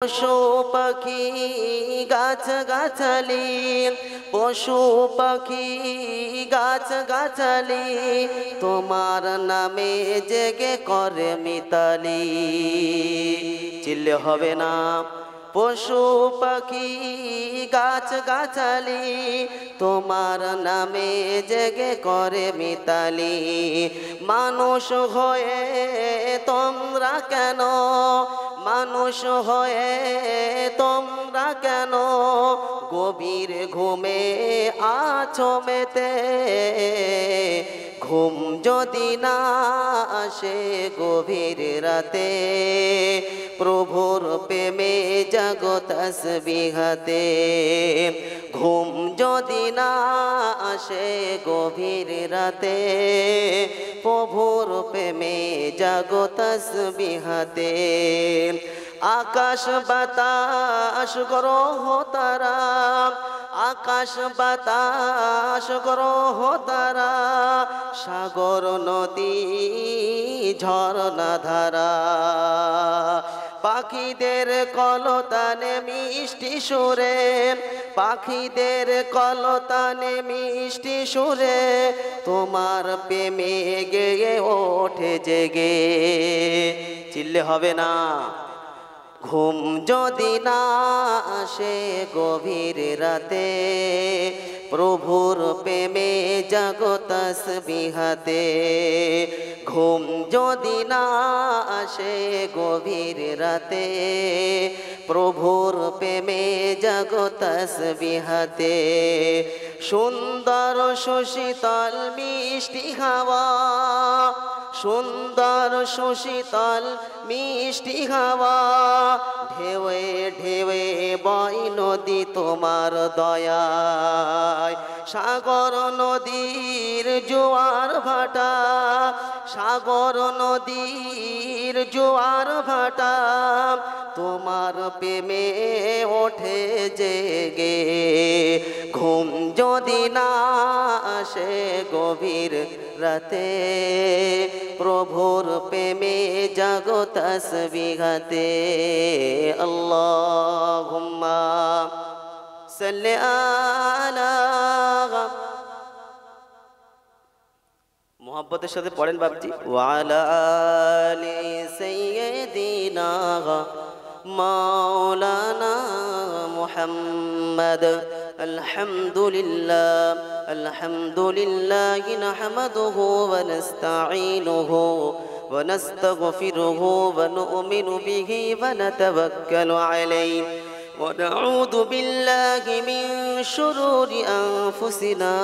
পশু পাখি গাছ গাছালি, পশু পাখি গাছ গাছালি, তোমার নামে জেগে করে মিতালি। চিল্লে হবে না? পশু পাখি গাছ গাছালি, তোমার নামে জেগে করে মিতালি। মানুষ হয়ে তোমরা কেন, মানুষ হয়ে তোমরা কেন গভীর ঘুমে আছো মেতে? ঘুম যদি না আসে গভীর রাতে, প্রভুর প্রেমে জাগো তাসবিহাতে। ঘুম যদি না আসে গভীর রাতে, প্রভুর প্রেমে জাগো তাসবিহাতে। আকাশ বাতাস গ্রহ তারা, আকাশ বাতাস গ্রহ তারা, সাগর নদী ঝরনা ধারা, পাখিদের কলতানে মিষ্টি সুরে, পাখিদের কলতানে মিষ্টি সুরে, তোমার প্রেমে গেয়ে ওঠে জেগে। চিল্লে হবে না? ঘুম যদি না আসে গভীর রাতে, প্রভুর প্রেমে জাগো তাসবিহাতে। ঘুম যদি না আসে গভীর রাতে, প্রভুর প্রেমে জাগো তাসবিহাতে। সুন্দর সুশীতল মিষ্টি হাওয়া, সুন্দর সুশীতল মিষ্টি হাওয়া, ঢেউয়ে ঢেউয়ে বয় নদী তোমার দয়ায়। সাগর নদীর জোয়ার ভাটা, সাগর নদীর জোয়ার ভাটা, তোমার প্রেমে ওঠে জেগে। ঘুম যদি না আসে গভীর রাতে, প্রভুর প্রেমে জাগো তাসবিহাতে। আল্লাহুম্মা সাল্লি আলা, মোহাব্বতের সাথে পড়েন বাপজি। ওয়ালা আলি সাইয়্যিদিনা মাওলানা মুহাম্মদ। আলহামদুলিল্লাহ, আলহামদুলিল্লাহি নাহমাদুহু ওয়া নাস্তাঈনুহু ওয়া নাস্তাগফিরুহু ওয়া নু'মিনু বিহি ওয়া নাতাওয়াক্কালু আলাইহি ওয়া নাউযু বিল্লাহি মিন শুরুরি আনফুসিনা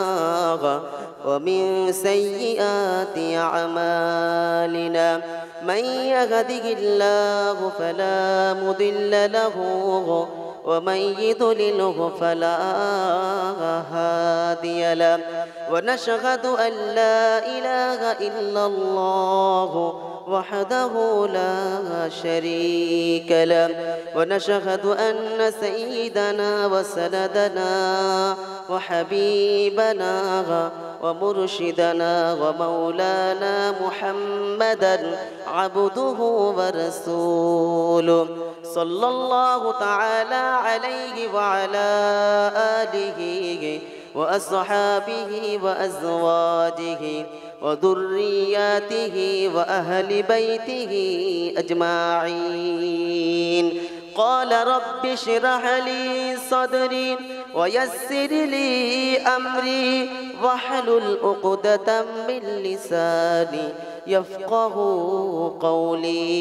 ওয়া মিন সাইয়্যাতি আমালিনা। মান ইয়াহদিহিল্লাহু ফালা মুদিল্লা লাহু ومن يضلله فلا هادي له. ونشهد أن لا إله إلا الله وحده لا شريك له. ونشهد أن سيدنا وسندنا وحبيبنا ومرشدنا ومولانا محمدا عبده ورسوله صلى الله تعالى عليه وعلى آله وأصحابه وأزواجه وذرياته وأهل بيته أجمعين. قال رب اشرح لي صدري ويسر لي أمري واحلل عقدة من لساني يفقه قولي.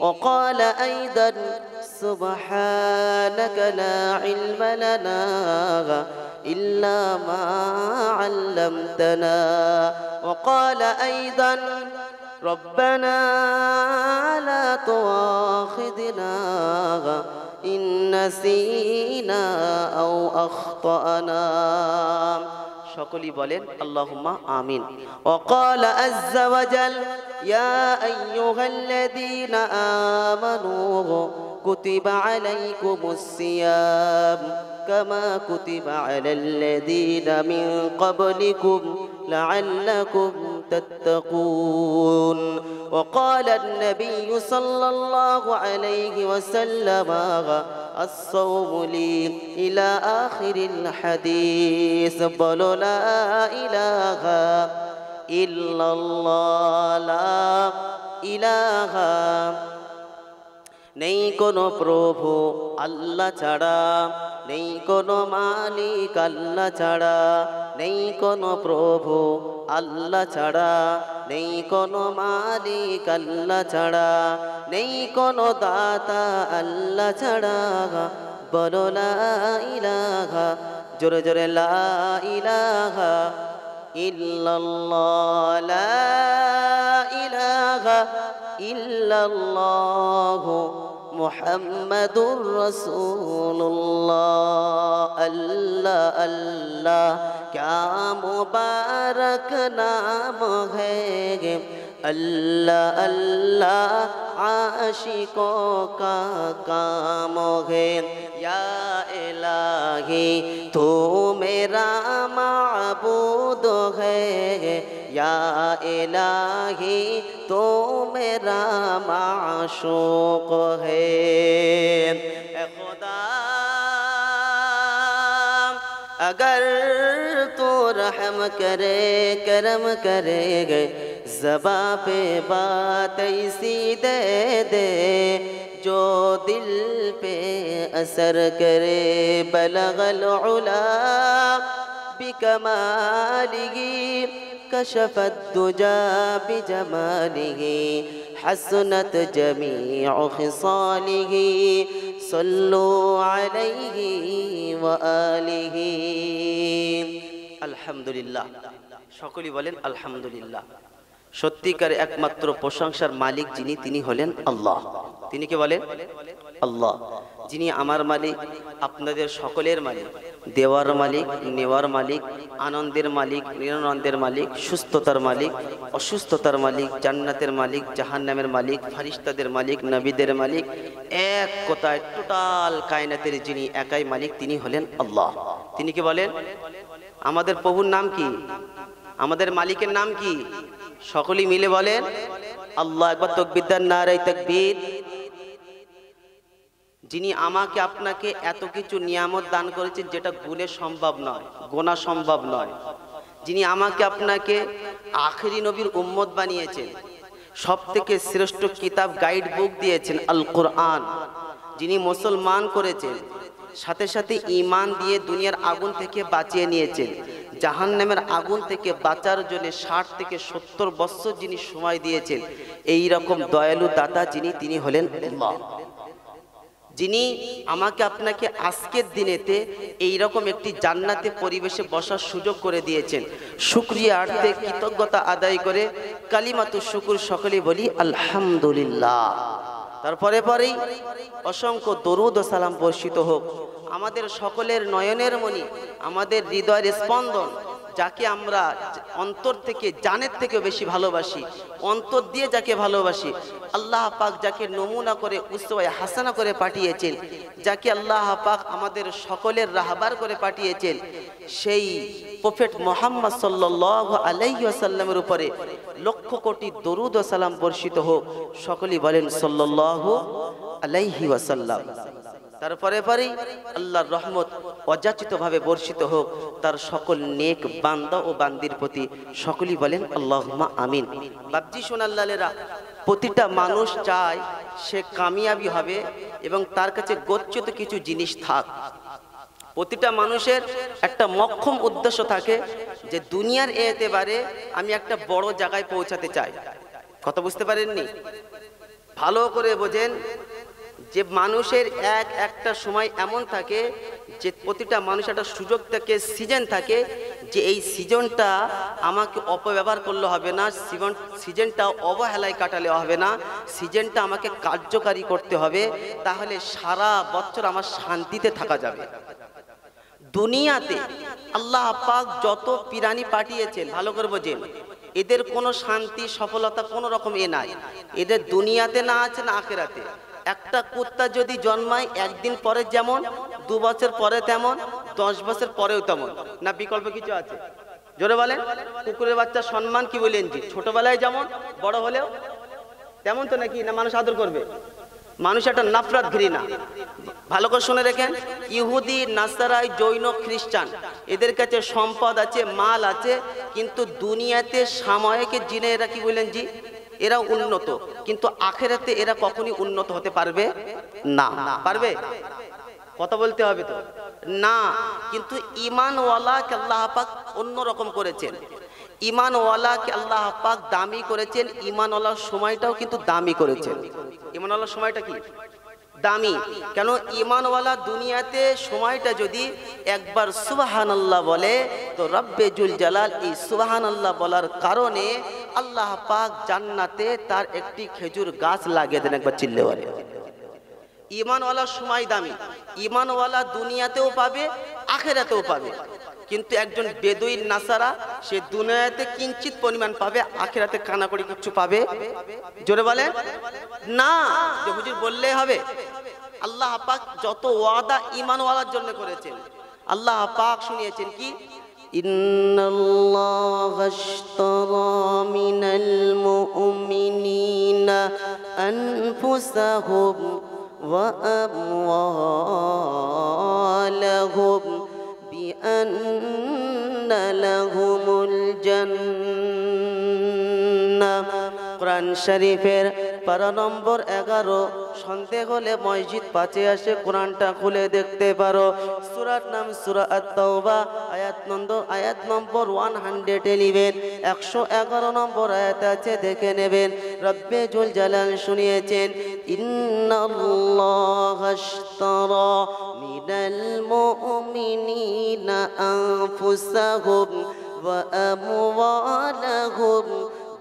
وقال أيضا سبحانك لا علم لنا إلا ما علمتنا. وقال أيضا ربنا لا تؤاخذنا إن نسينا أو أخطأنا. সকলেই বলেন আল্লাহুম্মা আমিন। وقال عز وجل يا أيها الذين آمنوا كتب عليكم الصيام كما كتب على الذين من قبلكم لعلكم تتقون وقال النبي صلى الله عليه وسلم الصوم لي إلى آخر الحديث بلو لا إله إلا الله لا إله নেই কোনো প্রভু আল্লাহ ছাড়া, নেই কোনো মালিক আল্লাহ ছাড়া, নেই কোনো প্রভু আল্লাহ ছাড়া, নেই কোনো মালিক আল্লাহ ছাড়া, নেই কোনো দাতা আল্লাহ ছাড়া, বলো লা ইলাহা, জোরে জোরে লা ইলাহা ইল্লাল্লাহ, লা ইলাহা ইল্লাল্লাহ মুহাম্মাদুর রাসূলুল্লাহ। আল্লাহ আল্লাহ क्या मुबारक नाम है, अल्लाह अल्लाह आशिकों का काम है। या इलाही तू मेरा माबूद है, या इलाही तू मेरा माशूक है। ए खुदा अगर तो रहम करे करम करेगे, ज़बां पे बात ऐसी दे दे जो दिल पे असर करे। बलगल उला बिकमालिही कशफत दुजा बिजमालिही हसनत जमीउ खिसालिही सल्लु अलैहि व आलिहि। আলহামদুলিল্লাহ, সকলেই বলেন আলহামদুলিল্লাহ। সত্যিকার একমাত্র প্রশংসার মালিক যিনি, তিনি হলেন আল্লাহ। তিনি কে বলেন? আল্লাহ, যিনি আমার মালিক, আপনাদের সকলের মালিক, দেওয়ার মালিক, নেওয়ার মালিক, আনন্দের মালিক, নিরানন্দের মালিক, সুস্থতার মালিক, অসুস্থতার মালিক, জান্নাতের মালিক, জাহান্নামের মালিক, ফারিস্তাদের মালিক, নবীদের মালিক, এক কথায় টোটাল কায়নাতের যিনি একাই মালিক, তিনি হলেন আল্লাহ। তিনি কে বলেন? আমাদের প্রভুর নাম কি? আমাদের মালিকের নাম কি? সকলেই মিলে বলেন আল্লাহ। একবার তাকবীর দেন, নারে তাকবীর। যিনি আমাকে আপনাকে এত কিছু নিয়ামত দান করেছেন যেটা গুণে সম্ভব নয়, গোনা সম্ভব নয়। যিনি আমাকে আপনাকে আখেরি নবীর উম্মত বানিয়েছেন, সব থেকে শ্রেষ্ঠ কিতাব গাইড বুক দিয়েছেন আল কোরআন, যিনি মুসলমান করেছেন, সাথে সাথে ঈমান দিয়ে দুনিয়ার আগুন থেকে বাঁচিয়ে নিয়েছেন, জাহান্নামের আগুন থেকে বাঁচার জন্য 60 থেকে 70 বছর যিনি সময় দিয়েছেন, এই রকম দয়ালু দাতা যিনি, তিনি হলেন আল্লাহ। যিনি আমাকে আপনাকে আজকের দিনেতে এই রকম একটি জান্নাতে পরিবেশে বসার সুযোগ করে দিয়েছেন, শুকরিয়ার্থে কৃতজ্ঞতা আদায় করে কালিমাতু শুকুর সকলেই বলি আলহামদুলিল্লাহ। তারপরে পরেই অসংখ্য দরুদ ও সালাম বর্ষিত হোক আমাদের সকলের নয়নের মণি, আমাদের হৃদয়ের স্পন্দন, যাকে আমরা অন্তর থেকে, জানের থেকে বেশি ভালোবাসি, অন্তর দিয়ে যাকে ভালোবাসি, আল্লাহ পাক যাকে নমুনা করে উসওয়ায়ে হাসানা করে পাঠিয়েছেন, যাকে আল্লাহ পাক আমাদের সকলের রাহবার করে পাঠিয়েছেন, সেই প্রফেট মুহাম্মদ সাল্লাল্লাহু আলাইহি ওয়াসাল্লামের উপরে লক্ষ কোটি দরুদ ও সালাম বর্ষিত হোক। সকলেই বলেন সাল্লাল্লাহু আলাইহি ওয়াসাল্লাম। তারপরে পরেই আল্লাহর রহমত অযাচিতভাবে বর্ষিত হোক তার সকল নেক বান্দা ও বান্দির প্রতি। সকলেই বলেন আল্লাহুম্মা আমিন। বাপজি সোনাল্লালেরা, প্রতিটা মানুষ চায় সে কামিয়াবি হবে এবং তার কাছে গচ্ছিত কিছু জিনিস থাক। প্রতিটা মানুষের একটা মক্ষম উদ্দেশ্য থাকে যে দুনিয়ার এতেবারে আমি একটা বড় জায়গায় পৌঁছাতে চাই। কথা বুঝতে পারেননি? ভালো করে বোঝেন যে মানুষের একটা সময় এমন থাকে যে প্রতিটা মানুষ একটা সুযোগ থাকে, সিজন থাকে, যে এই সিজনটা আমাকে অপব্যবহার করলে হবে না, সিজনটা অবহেলায় কাটালে হবে না, সিজনটা আমাকে কার্যকারী করতে হবে, তাহলে সারা বছর আমার শান্তিতে থাকা যাবে। দুনিয়াতে আল্লাহ পাক যত প্রাণী পাঠিয়েছেন, ভালো করে বোঝেন, এদের কোনো শান্তি সফলতা কোনো রকম নাই। এদের দুনিয়াতে না আছে না আখিরাতে। একটা কুত্তা যদি জন্মায় একদিন পরে যেমন, 2 বছর পরে তেমন, 10 বছর পরেও তেমন, না বিকল্প কিছু আছে? জোরে বলেন। কুকুরের বাচ্চা সম্মান কি বলেন জি, ছোটবেলায় যেমন বড় হলেও তেমন তো নাকি, না মানুষ আদর করবে? মানুষ একটা নাফরাত ঘৃণা। ভালো করে শুনে রেখেন, ইহুদি, নাসারাই, জৈন, খ্রিস্টান এদের কাছে সম্পদ আছে, মাল আছে, কিন্তু দুনিয়াতে সাময়িক জিনে এরা কি বলেন জি, এরা উন্নত, কিন্তু আখেরাতে এরা কখনই উন্নত হতে পারবে না। পারবে? কথা বলতে হবে তো না। কিন্তু ঈমানওয়ালাকে আল্লাহ পাক অন্যরকম করেছেন। ঈমানওয়ালাকে আল্লাহ পাক দামি করেছেন, ঈমানওয়ালার সময়টাও কিন্তু দামি করেছেন। ঈমানওয়ালার সময়টা কি দামি? কেন? ঈমানওয়ালা দুনিয়াতে সময়টা যদি একবার সুবহানাল্লাহ বলে তো রব্বে জুল জালাল এই সুবহানাল্লাহ বলার কারণে আল্লাহ পাক জান্নাতে তার একটি খেজুর গাছ লাগিয়ে দেন। একবার চিল্লে বলে। ঈমানওয়ালার সময় দামি। ঈমানওয়ালা দুনিয়াতেও পাবে, আখিরাতেও পাবে। কিন্তু একজন বেদুইন নাসারা সে দুনিয়াতে কিঞ্চিত পরিমাণ পাবে, আখিরাতে কানাকড়ি কিছু পাবে? জোরে বলে না। যে হুজুর বললেই হবে? আল্লাহ পাক যত ওয়াদা ঈমানওয়ালার জন্য করেছেন, আল্লাহ পাক শুনিয়েছেন কি, ইন্নাল্লাহা আশতারা মিনাল মুমিনিনা আনফুসাহুম ওয়া আমওয়ালাহুম বিআন্না লাহুমুল জান্নাহ। কোরআন শরীফের পারা নম্বর 11। সন্দেহ হলে মসজিদ পাশে আসে কোরআনটা খুলে দেখতে পারো। সূরার নাম সূরা আত-তাওবা, আয়াত নম্বর 111, 111 নম্বর আয়াত আছে, দেখে নেবেন। রব্বে জুল জালাল শুনিয়েছেন, ইন্নাল্লাহা আশতারা মিনাল মুমিনিনা আনফুসাহুম ওয়া আমওয়ালাহুম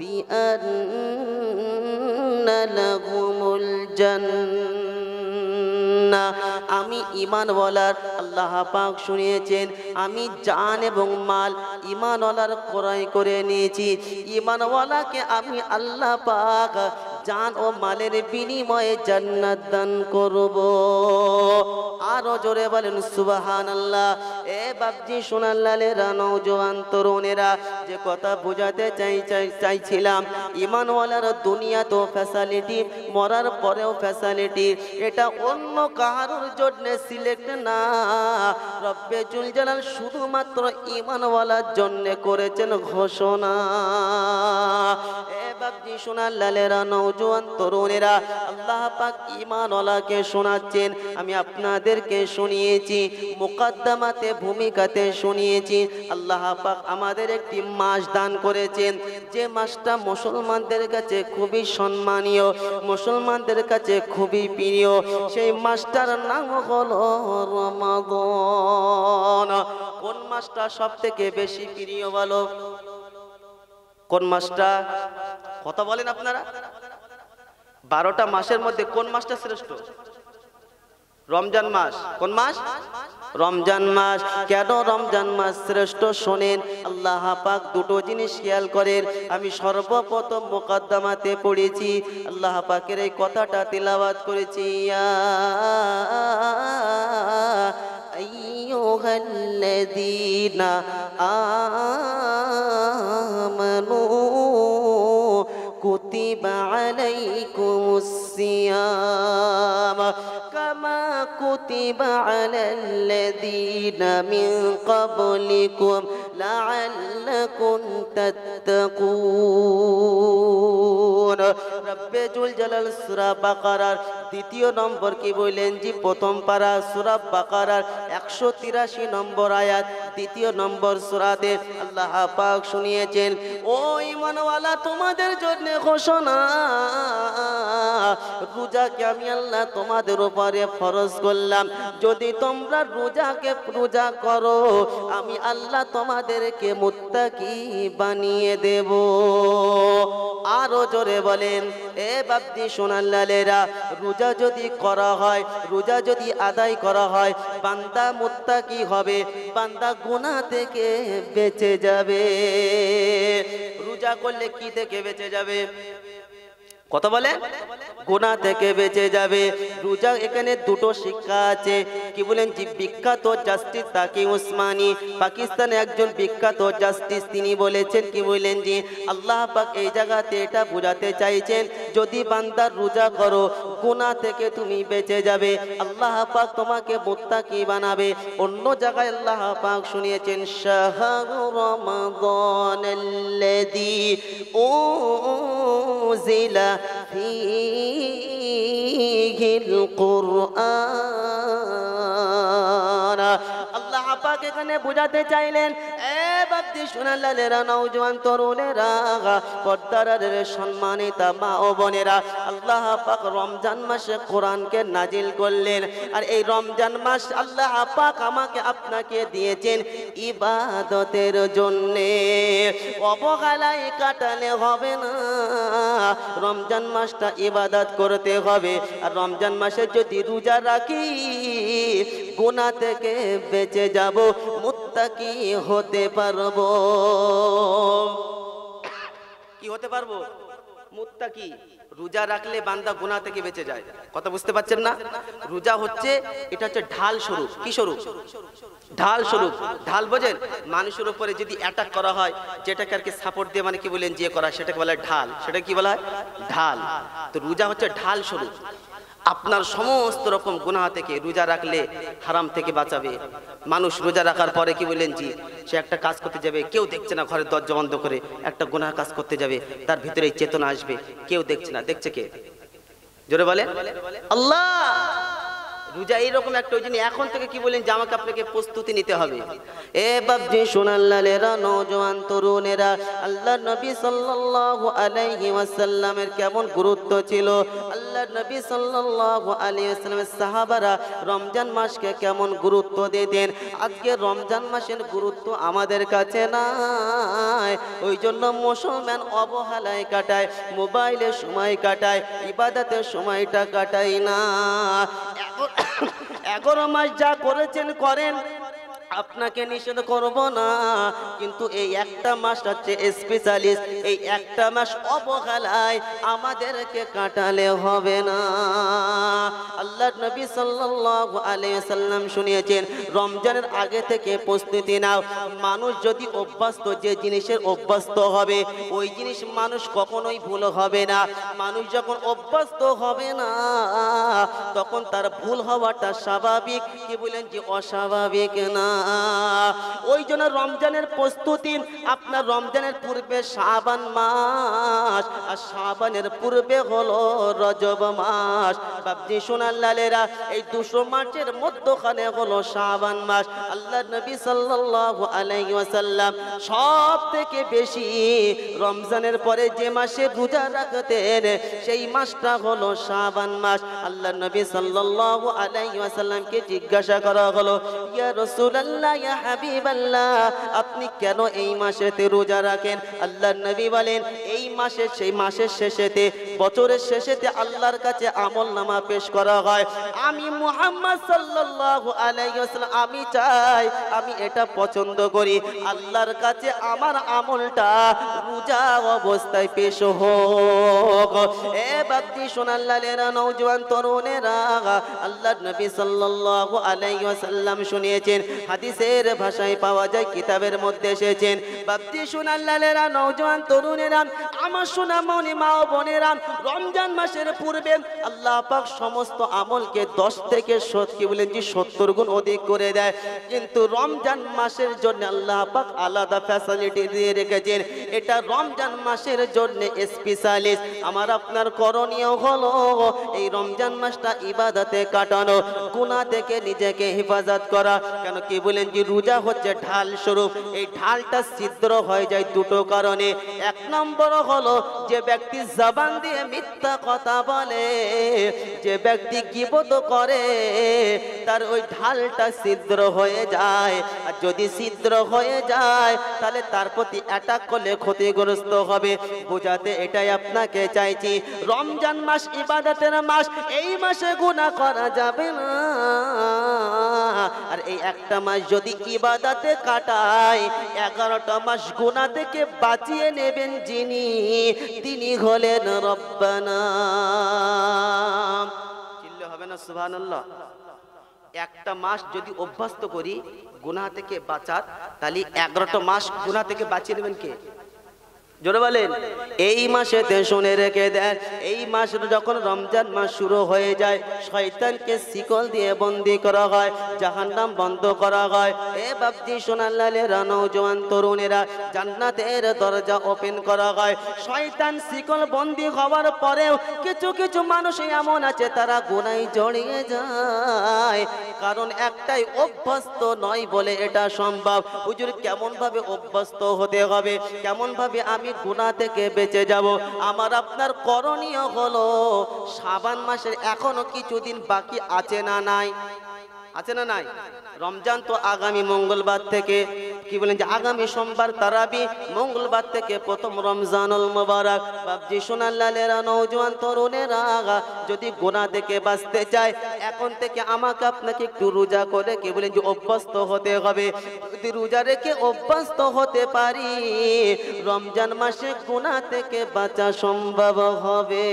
বিআন্না লাহুমুল জান্নাহ। আমি ঈমানওয়ালার আল্লাহ পাক শুনিয়েছেন, আমি জান এবং মাল ঈমানওয়ালার ক্রয় করে নিয়েছি। ঈমানওয়ালাকে আমি আল্লাহ পাক জান ও মালের বিনিময়ে জান্নাত দান করব। আরো জোরে বলেন সুবহানাল্লাহ। এ বাপজি সোনার লালেরা, নওজোয়ান তরুণেরা, যে কথা বোঝাতে চাইছিলাম, ঈমানওয়ালার দুনিয়া তো ফ্যাসিলিটি, মরার পরেও ফ্যাসিলিটি। এটা অন্য কারোর জন্য সিলেক্ট না, রব্বে জুল জালাল শুধুমাত্র ঈমানওয়ালার জন্য করেছেন ঘোষণা। এ বাপজি সোনার লালেরা, নওজোয়ান তরুণেরা, আল্লাহ পাক ঈমানওয়ালাকে শোনাচ্ছেন। আমি আপনাদেরকে শুনিয়েছি, মুকদ্দমাতে ভূমিকাতে শুনিয়েছি। আল্লাহ পাক আমাদের একটি মাস দান করেছেন, যে মাসটা মুসলমানদের কাছে খুবই সম্মানীয়, মুসলমানদের কাছে খুবই প্রিয়। সেই মাসটার নাম হলো রমাদান। কোন মাসটা সব থেকে বেশি প্রিয় বলো? কোন মাসটা? কথা বলেন আপনারা। 12টা মাসের মধ্যে কোন মাসটা শ্রেষ্ঠ? রমজান মাস। কোন মাস? রমজান মাস। কেন রমজান মাস শ্রেষ্ঠ শোনেন। আল্লাহ পাক দুটো জিনিস খেয়াল করেন। আমি সর্বপ্রথম মুকদ্দমাতে পড়েছি, আল্লাহ পাকের এই কথাটা তিলাওয়াত করেছি, ইয়া আইয়ুহাল্লাযীনা আমানু কুতিবা আলাইকুমুস সিয়াম কামা কুতিবা আলাল্লাযীনা মিন ক্বাবলিকুম লাআল্লাকুম তাত্তাকুন। রব্বে জুল জালাল সূরা বাকারার 2 নম্বর কি বলেন জি? প্রথম পারা সূরা বাকারার 183 নম্বর আয়াত, 2 নম্বর সূরাতে আল্লাহ পাক শুনিয়েছেন, ও ঈমানওয়ালা তোমাদের জন্য ঘোষণা, রোজাকে আমি আল্লাহ তোমাদের উপরে ফরজ করলাম। যদি তোমরা রোজা করো, আমি আল্লাহ তোমাদেরকে মুত্তাকি বানিয়ে দেব। আরো জোরে বলেন। এ বাপজি সোনার লালেরা, রোজা যদি করা হয়, রোজা যদি আদায় করা হয়, বান্দা মুত্তাকি হবে, বান্দা গুনাহ থেকে বেঁচে যাবে। রোজা করলে কি থেকে বেঁচে যাবে? কথা বলে? গুনাহ থেকে বেঁচে যাবে। রোজা এখানে দুটো শিক্ষা আছে। কি বলেন যে বিখ্যাত জাস্টিস তাকি উসমানী, পাকিস্তানে একজন বিখ্যাত জাস্টিস, তিনি বলেছেন, কি বলেন যে আল্লাহ পাক এই জায়গাতে এটা বোঝাতে চাইছেন, যদি বান্দার রোজা করো গুনাহ থেকে তুমি বেঁচে যাবে, আল্লাহ পাক তোমাকে মুত্তাকি বানাবে। অন্য জায়গায় আল্লাহ পাক শুনিয়েছেন শাহরু রমাদানাল্লাযী উনজিলা ফীহিল কুরআন। আল্লাহ পাক এখানে বোঝাতে চাইলেন, এ বাপজি সোনালালেরা, নওজোয়ান তরুণেরা, পর্দার সম্মানিতা মা ও বোনেরা, আল্লাহ পাক রমজান মাসে কোরআনকে নাজিল করলেন। আর এই রমজান মাস আল্লাহ পাক আমাকে আপনাকে দিয়েছেন ইবাদতের জন্যে। অবহেলায় কাটালে হবে না, রমজান মাসটা ইবাদত করতে হবে। আর রমজান মাসে যদি রোজা রাখি গুনাহ থেকে বেঁচে যাব, মুত্তাকি হতে পারবো। কি হতে পারবো? মুত্তাকি। রোজা রাখলে বান্দা গুনাহ থেকে বেঁচে যায়। কথা বুঝতে পারছেন না? রোজা হচ্ছে, এটা হচ্ছে ঢাল স্বরূপ। কি স্বরূপ? ঢাল স্বরূপ। ঢাল বোঝেন? মানুষের উপরে যদি অ্যাটাক করা হয়, যেটাকে আর কি সাপোর্ট দিয়ে, মানে কি বলেন, যে করা, সেটাকে বলা হয় ঢাল। সেটা কি বলা হয়? ঢাল। তো রোজা হচ্ছে ঢাল স্বরূপ। আপনার সমস্ত রকম গুনাহ থেকে রোজা রাখলে হারাম থেকে বাঁচাবে। মানুষ রোজা রাখার পরে কি বলেন জি, সে একটা কাজ করতে যাবে, কেউ দেখছে না, ঘরের দরজা বন্ধ করে একটা গুনাহ কাজ করতে যাবে, তার ভিতরে এই চেতনা আসবে, কেউ দেখছে না, দেখছে কে? জোরে বলে আল্লাহ। রোজা এইরকম একটা, ওই জন্য এখন থেকে কি বলেন যে আমাকে আপনাকে প্রস্তুতি নিতে হবে। এ বাপজি সোনাল্লালেরা, নওজোয়ান তরুণেরা, আল্লাহর নবী সাল্লাল্লাহু আলাইহি ওয়াসাল্লামের কেমন গুরুত্ব ছিল, আল্লাহর নবী সাল্লাল্লাহু আলাইহি ওয়াসাল্লামের সাহাবারা রমজান মাসকে কেমন গুরুত্ব দিতেন। আজকে রমজান মাসের গুরুত্ব আমাদের কাছে নাই, ওই জন্য মুসলমান অবহেলায় কাটায়, মোবাইলে সময় কাটায়, ইবাদতের সময়টা কাটায় না। 11 মাস যা করেছেন করেন, আপনাকে নিষেধ করব না, কিন্তু এই একটা মাস হচ্ছে স্পেশালিস্ট। এই একটা মাস অবহেলায় আমাদেরকে কাটালে হবে না। আল্লাহর নবী সাল্লাল্লাহু আলাইহি ওয়াসাল্লাম শুনিয়েছেন, রমজানের আগে থেকে প্রস্তুতি নাও। মানুষ যদি অভ্যস্ত, যে জিনিসের অভ্যস্ত হবে, ওই জিনিস মানুষ কখনোই ভুল হবে না। মানুষ যখন অভ্যস্ত হবে না, তখন তার ভুল হওয়াটা স্বাভাবিক, কি বলেন যে অস্বাভাবিক না। ওই জন্য রমজানের প্রস্তুতি, আপনার রমজানের পূর্বে শাবান মাস, আর শাবানের পূর্বে হলো রজব মাস। বাপজি সোনাল্লালেরা, এই 200 মাসের মধ্যখানে হলো শাবান মাস। আল্লাহর নবী সাল্লাল্লাহু আলাইহি ওয়াসাল্লাম সব থেকে বেশি রমজানের পরে যে মাসে রোজা রাখতেন, সেই মাসটা হলো শাবান মাস। আল্লাহর নবী সাল্লাল্লাহু আলাইহি ওয়াসাল্লামকে জিজ্ঞাসা করা হলো, ইয়া রাসূলুল্লাহ, ইয়া হাবিবাল্লাহ, আপনি কেন এই মাসেতে রোজা রাখেন? আল্লাহর নবী বলেন, এই মাসে, সেই মাসের শেষেতে, বছরের শেষেতে আল্লাহর কাছে আমলনামা পেশ করা হয়। আমি মুহাম্মদ সাল্লাল্লাহু আলাইহি ওয়াসাল্লাম, আমি চাই, আমি এটা পছন্দ করি, আল্লাহর কাছে আমার আমলটা রোজা অবস্থায় পেশ হোক। এ বাপজি সোনাল্লালেরা, নওজোয়ান তরুণেরা, আল্লাহর নবী সাল্লাল্লাহু আলাইহি ওয়াসাল্লাম শুনিয়েছেন, হাদিসের ভাষায় পাওয়া যায়, কিতাবের মধ্যে এসেছেন। বাপজি সোনাল্লালেরা, নওজোয়ান তরুণেরা, আমার সোনামণি মা ও বোনেরা, রমজান মাসের পূর্বে আল্লাহ পাক সমস্ত আমলকে 10 থেকে 70 গুণ অধিক করে দেয়। কিন্তু রমজান মাসের জন্য আল্লাহ পাক আলাদা ফ্যাসিলিটি দিয়ে রেখেছেন। এটা রমজান মাসের জন্য স্পেশালিস্ট। আমার আপনার করণীয় হলো এই রমজান মাসটা ইবাদতে কাটানো, গুনাহ থেকে নিজেকে হেফাজত করা। কেন কি বলেন যে রোজা হচ্ছে ঢাল স্বরূপ। এই ঢালটা ছিদ্র হয়ে যায় দুটো কারণে। 1 নম্বর হলো, যে ব্যক্তি জবান দিয়ে মিথ্যা কথা বলে, যে ব্যক্তি গীবত করে, তার ওই ঢালটা ছিদ্র হয়ে যায়। আর যদি ছিদ্র হয়ে যায়, তাহলে তার প্রতি অ্যাটাক করলে ক্ষতিগ্রস্ত হবে। বোঝাতে এটাই আপনাকে চাইছি, রমজান মাস ইবাদতের মাস, এই মাসে গুনাহ করা যাবে না। আর এই একটা মাস যদি ইবাদতে কাটায় 11টা মাস গুনাহ থেকে বাঁচিয়ে নেবেন যিনি, তিনি হলেন রব্বানা। চিল্লে হবে না সুবহানাল্লাহ? একটা মাস যদি অভ্যস্ত করি গুনাহ থেকে বাঁচার, তাহলে 11টা মাস গুনাহ থেকে বাঁচিয়ে নেবেন কে? জোরে বলেন। এই মাসেতে শুনে রেখে দেন, এই মাস যখন রমজান মাস শুরু হয়ে যায়, শয়তানকে শিকল দিয়ে বন্দী করা হয়, জাহান্নাম বন্ধ করা হয়। এ বাপজি সোনাল্লালেরা, নওজোয়ান তরুণেরা, জান্নাতের দরজা ওপেন করা হয়। শয়তান শিকল বন্দী হওয়ার পরেও কিছু কিছু মানুষ এমন আছে তারা গুনাহে জড়িয়ে যায়, কারণ একটাই, অভ্যস্ত নয় বলে এটা সম্ভব। হুজুর কেমন ভাবে অভ্যস্ত হতে হবে, কেমন ভাবে আমি গুনাহ থেকে বেঁচে যাব? আমার আপনার করণীয় হলো, শাবান মাসের এখনো কিছুদিন বাকি আছে না নাই? আছে না নাই? রমজান তো আগামী মঙ্গলবার থেকে, কি বলেন যে আগামী সোমবার তারাবি, মঙ্গলবার থেকে প্রথম রমজানুল মুবারক। বাপজি সোনাল্লালেরা, নওজোয়ান তরুণেরা, যদি গুনাহ থেকে বাঁচতে চায় এখন থেকে আমাকে আপনাকে একটু রোজা করে, কি বলেন যে অভ্যস্ত হতে হবে। যদি রোজা রেখে অভ্যস্ত হতে পারি, রমজান মাসে গুনাহ থেকে বাঁচা সম্ভব হবে।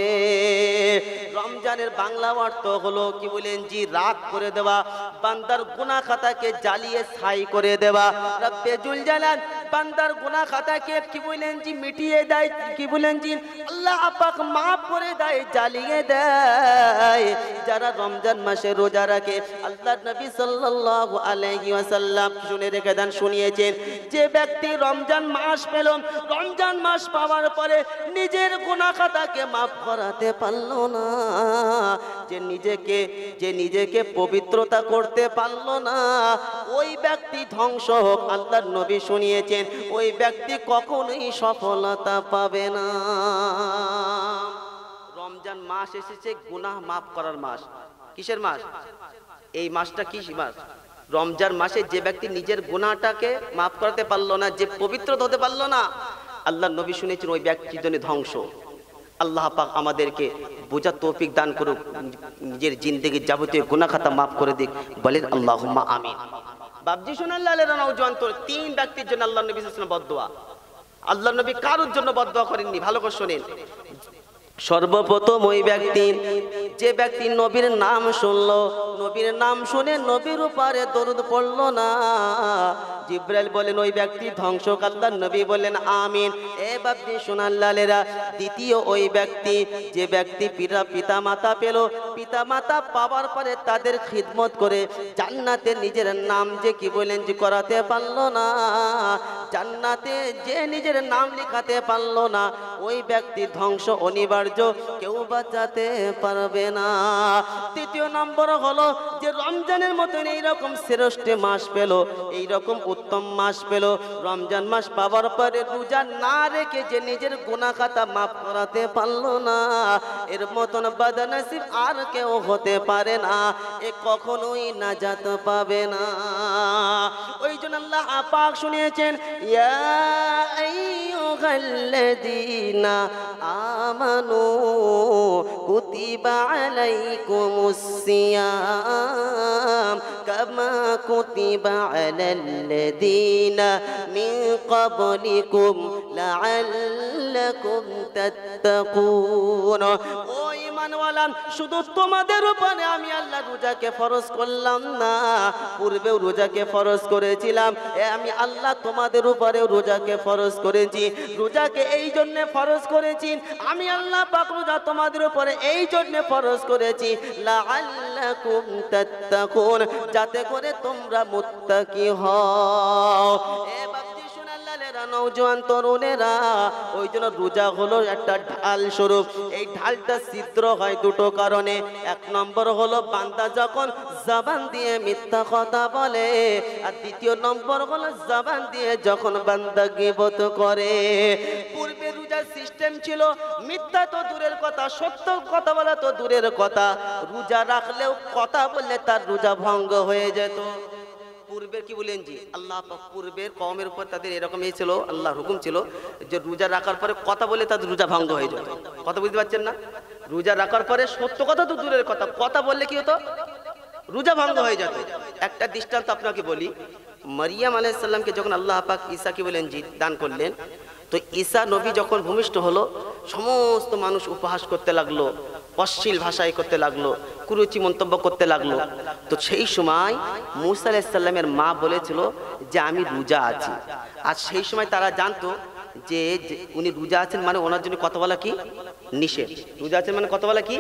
রমজানের বাংলা অর্থ হলো, কি বলেন জি, রাগ করে দেওয়া, বান্দার গুনাহ খাতাকে জ্বালিয়ে ছাই করে দেওয়া। রব্বে জুল জালাল বান্দার গুনাহ খাতাকে, কি বলেন জি, মিটিয়ে দেয়, কি বলেন জি, আল্লাহ পাক মাফ করে দেয়, জ্বালিয়ে দেয়। যারা রমজান মাসে রোজা রাখে, আল্লাহর নবী সাল্লাল্লাহু আলাইহি ওয়াসাল্লাম শুনে রেখে দেন, শুনিয়েছেন, যে ব্যক্তি রমজান মাস পেল, রমজান মাস পাওয়ার পরে নিজের গুনাহ খাতাকে মাফ করাতে পারলো না, যে নিজেকে পবিত্রতা করতে পারলো না, ওই ব্যক্তি ধ্বংস হোক। আল্লাহর নবী শুনিয়েছেন, ওই ব্যক্তি কখনোই সফলতা পাবে না। রমজান মাস এসেছে গুনাহ মাফ করার মাস। কিসের মাস? এই মাসটা কি মাস? রমজান মাসে যে ব্যক্তি নিজের গুনাহটাকে মাফ করতে পারলো না, যে পবিত্র হতে পারলো না, আল্লাহর নবী শুনেছেন ওই ব্যক্তির জন্য ধ্বংস। আল্লাহ পাক আমাদেরকে বোঝার তৌফিক দান করুক, নিজের জিন্দেগির যাবতীয় গুনাহ খাতা মাফ করে দিক, বলেন আল্লাহুম্মা আমিন। বাপজি সোনাল্লালেরা, নওজোয়ান তরুণ, 3 ব্যক্তির জন্য আল্লাহর নবী সাল্লাল্লাহু আলাইহি ওয়াসাল্লাম বদদোয়া। আল্লাহর নবী কারোর জন্য বদদোয়া করেননি, ভালো করে শুনেন। সর্বপ্রথম ওই ব্যক্তি, যে ব্যক্তি নবীর নাম শুনলো, নবীর নাম শুনে নবীর উপরে দরুদ পড়লো না, জিবরাইল বলেন ওই ব্যক্তি ধ্বংস। আল্লাহর নবী বললেন আমিন। এ বাপজি সোনাল্লালেরা, দ্বিতীয় ওই ব্যক্তি, যে ব্যক্তি পিতা মাতা পেল, পিতা মাতা পাওয়ার পরে তাদের খিদমত করে জান্নাতে নিজের নাম যে, কি বলেন যে, করাতে পারলো না, জান্নাতে যে নিজের নাম লিখাতে পারলো না, ওই ব্যক্তি ধ্বংস অনিবার্য, কেউ বাঁচাতে পারবে না। তৃতীয় নম্বর হলো, যে রমজানের মতন এইরকম শ্রেষ্ঠ মাস পেল, এইরকম উত্তম মাস পেল, রমজান মাস পাওয়ার পরে রোজা না রেখে যে নিজের গুনাহ খাতা মাফ করাতে পারলো না, এর মতন বদনসিব আর কেউ হতে পারে না, এ কখনোই নাজাত পাবে না। ওই জন্য আল্লাহ পাক শুনিয়েছেন, ইয়া আইয়ুহাল্লাযীনা আমানু কুতিবা আলাইকুমুস সিয়াম কামা কুতিবা আলাল্লাযীনা মিন ক্বাবলিকুম লাআল্লাকুম তাত্তাকুন। ও ঈমানওয়ালা, শুধু তোমাদের উপরে আমি আল্লাহ রোজাকে ফরজ করলাম না, পূর্বেও রোজাকে ফরজ করেছিলাম, আমি আল্লাহ তোমাদের উপরেও রোজাকে ফরজ করেছি। রোজাকে এই জন্য ফরজ করেছি, আমি আল্লাহ পাক রোজা তোমাদের উপরে এই জন্য ফরজ করেছি, লাআল্লাকুম তাত্তাকুন, যাতে করে তোমরা মুত্তাকি হও। এ বাপজি সোনাল্লালেরা, নওজোয়ান তরুণেরা, ওই জন্য রোজা হলো একটা ঢাল স্বরূপ। এই ঢালটা ছিদ্র হয় দুটো কারণে। এক নম্বর হলো বান্দা যখন জবান দিয়ে মিথ্যা কথা বলে, আর দ্বিতীয় নম্বর হলো জবান দিয়ে যখন বান্দা গীবত করে। পূর্বে রোজার সিস্টেম ছিল, মিথ্যা তো দূরের কথা, সত্য কথা বলা তো দূরের কথা, রোজা রাখলেও কথা বললে তার রোজা ভঙ্গ হয়ে যেত। পূর্বের, কি বলেন জি, আল্লাহ পাক পূর্বের কওমের উপর তাদের এরকম ছিল, আল্লাহর হুকুম ছিল যে রোজা রাখার পরে কথা বলে তাদের রোজা ভঙ্গ হয়ে যেত। কথা বুঝতে পারছেন না? রোজা রাখার পরে সত্য কথা তো দূরের কথা, কথা বললে কি হতো? রোজা ভঙ্গ হয়ে যেত। একটা দৃষ্টান্ত আপনাকে বলি, মারিয়াম আলাইহিস সালামকে যখন আল্লাহ পাক ঈসাকে বলেন দান করলেন, তো ঈসা নবী যখন ভূমিষ্ঠ হলো, সমস্ত মানুষ উপহাস করতে লাগলো, অশ্লীল ভাষায় করতে লাগলো, কুরুচি মন্তব্য করতে লাগলো। তো সেই সময় মুসা আলাইহিস সালামের মা বলেছিল যে আমি রোজা আছি। আর সেই সময় তারা জানতো যে উনি রোজা আছেন মানে ওনার জন্য কথা বলা কি নিষেধ, রোজা আছেন মানে কথা বলা কি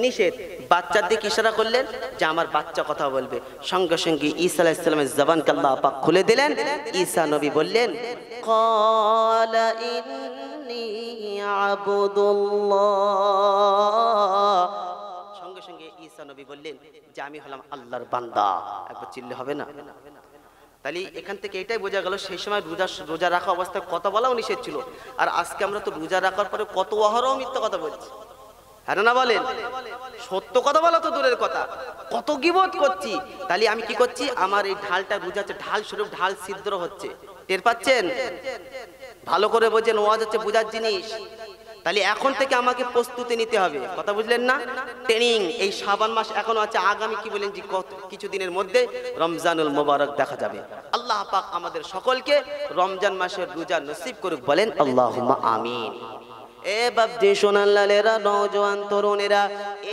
নিষেধ। বাচ্চার দিকে ইশারা করলেন যে আমার বাচ্চা কথা বলবে, সঙ্গে সঙ্গে ঈসা আলাইহিস সালামের জবানকে আল্লাহ পাক খুলে দিলেন। ঈসা নবী বললেন ক্বালা ইন্নী আবদুল্লাহ, সঙ্গে সঙ্গে ঈসা নবী বললেন যে আমি হলাম আল্লাহর বান্দা। একবার চিল্লে হবে না? তাহলে এখান থেকে এটাই বোঝা গেল সেই সময় রোজা রাখা অবস্থায় কথা বলাও নিষেধ ছিল। আর আজকে আমরা তো রোজা রাখার পরে কত অহরহ মিথ্যা কথা বলছি, হ্যাঁ না বলেন? সত্য কথা বলা তো দূরের কথা, কত গীবত করছি। তাহলে আমি কি করছি, আমার এই ঢালটা রোজাচ্ছে, ঢাল স্বরূপ ঢাল ছিদ্র হচ্ছে, টের পাচ্ছেন? ভালো করে বোঝেন, ওয়াজ হচ্ছে বোঝার জিনিস। তাহলে এখন থেকে আমাকে প্রস্তুতি নিতে হবে, কথা বুঝলেন না? ট্রেনিং। এই শাবান মাস এখনো আছে, আগামী কি বলেন যে কিছুদিনের মধ্যে রমজানুল মোবারক দেখা যাবে। আল্লাহ পাক আমাদের সকলকে রমজান মাসের রোজা নসিব করুক, বলেন আল্লাহুম্মা আমিন। এ বাপজি সোনাল্লালেরা, নওজোয়ান তরুণেরা,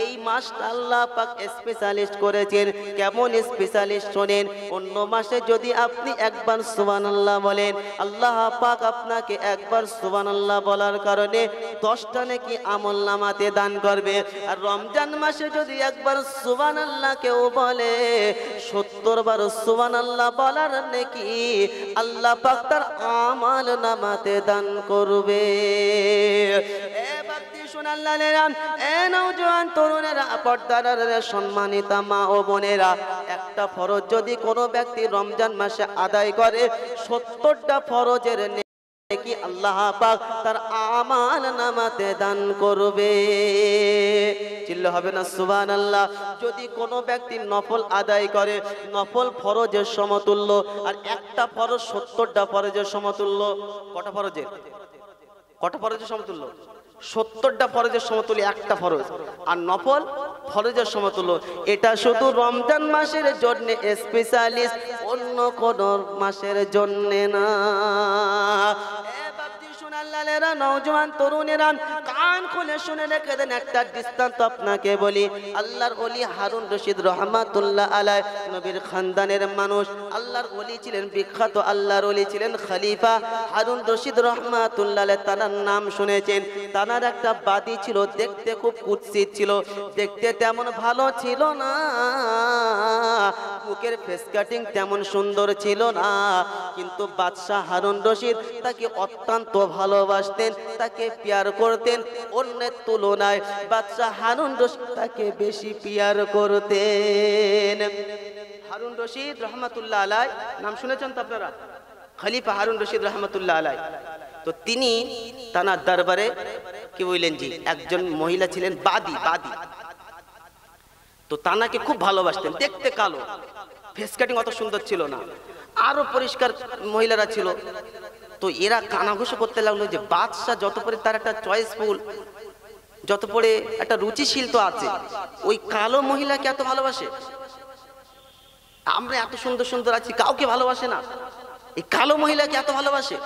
এই মাসটা আল্লাহ পাক স্পেশালিস্ট করেছেন। কেমন স্পেশালিস্ট শোনেন। অন্য মাসে যদি আপনি একবার সুবহানাল্লাহ বলেন, আল্লাহ পাক আপনাকে একবার সুবহানাল্লাহ বলার কারণে 10টা নেকি আমলনামাতে দান করবে। আর রমজান মাসে যদি একবার সুবহানাল্লাহ কেউ বলে, 70 বার সুবহানাল্লাহ বলার নেকি আল্লাহ পাক তার আমলনামাতে দান করবে। সম্মানিতা মা ও বোনেরা, একটা ফরজ যদি কোনো ব্যক্তি রমজান মাসে আদায় করে, 70টা ফরজের নেকি আল্লাহ পাক তার আমলনামাতে দান করবে। চিল্লা হবে না সুবহানাল্লাহ? যদি কোনো ব্যক্তি নফল আদায় করে, নফল ফরজের সমতুল্য, আর একটা ফরজ 70টা ফরজের সমতুল্য। কটা ফরজের? কটা ফরজের সমতুল্য? 70টা ফরজের সমতুল্য একটা ফরজ, আর নফল ফরজের সমতুল্য। এটা শুধু রমজান মাসের জন্য স্পেশালিস্ট, অন্য কোন মাসের জন্য না। নওজোয়ান তরুণেরা, কান খুলে শুনে রেখে দেন, একটা দৃষ্টান্ত আপনাকে বলি। আল্লাহর ওলি হারুন রশিদ রহমাতুল্লাহ আলাইহি, নবীর খানদানের মানুষ, আল্লাহর ওলি ছিলেন, বিখ্যাত আল্লাহর ওলি ছিলেন খলিফা হারুন রশিদ রহমাতুল্লাহ আলাইহি। তার নাম শুনেছেন। তার একটা বাদী ছিল, দেখতে খুব কুৎসিত ছিল, দেখতে তেমন ভালো ছিল না, মুখের ফেস কাটিং তেমন সুন্দর ছিল না, কিন্তু বাদশাহ হারুন রশিদ তাকে অত্যন্ত ভালোবাসতেন, তাকে পিয়ার করতেন। অন্যের তুলনায় বাদশাহ হারুন রশিদ তাকে বেশি পিয়ার করতেন। হারুন রশিদ রহমাতুল্লাহ আলাইহি নাম শুনেছেন তো আপনারা? খলিফা হারুন রশিদ রহমাতুল্লাহ আলাইহি। তো তিনি তার দরবারে কি বললেন জি, একজন মহিলা ছিলেন বাদী। তো তানাকে খুব ভালোবাসতেন, দেখতে কালো, ফেস কাটিং অত সুন্দর ছিল না, আরো পরিষ্কার মহিলারা ছিল। তো এরা কানাঘুষো করতে লাগলো যে বাদশাহ যত পরে তার একটা চয়েসফুল, যত পরে একটা রুচিশীল তো আছে, ওই কালো মহিলাকে এত ভালোবাসে। আমরা এত সুন্দর সুন্দর আছি, কাউকে ভালোবাসে না, এই কালো মহিলাকে এত ভালোবাসে।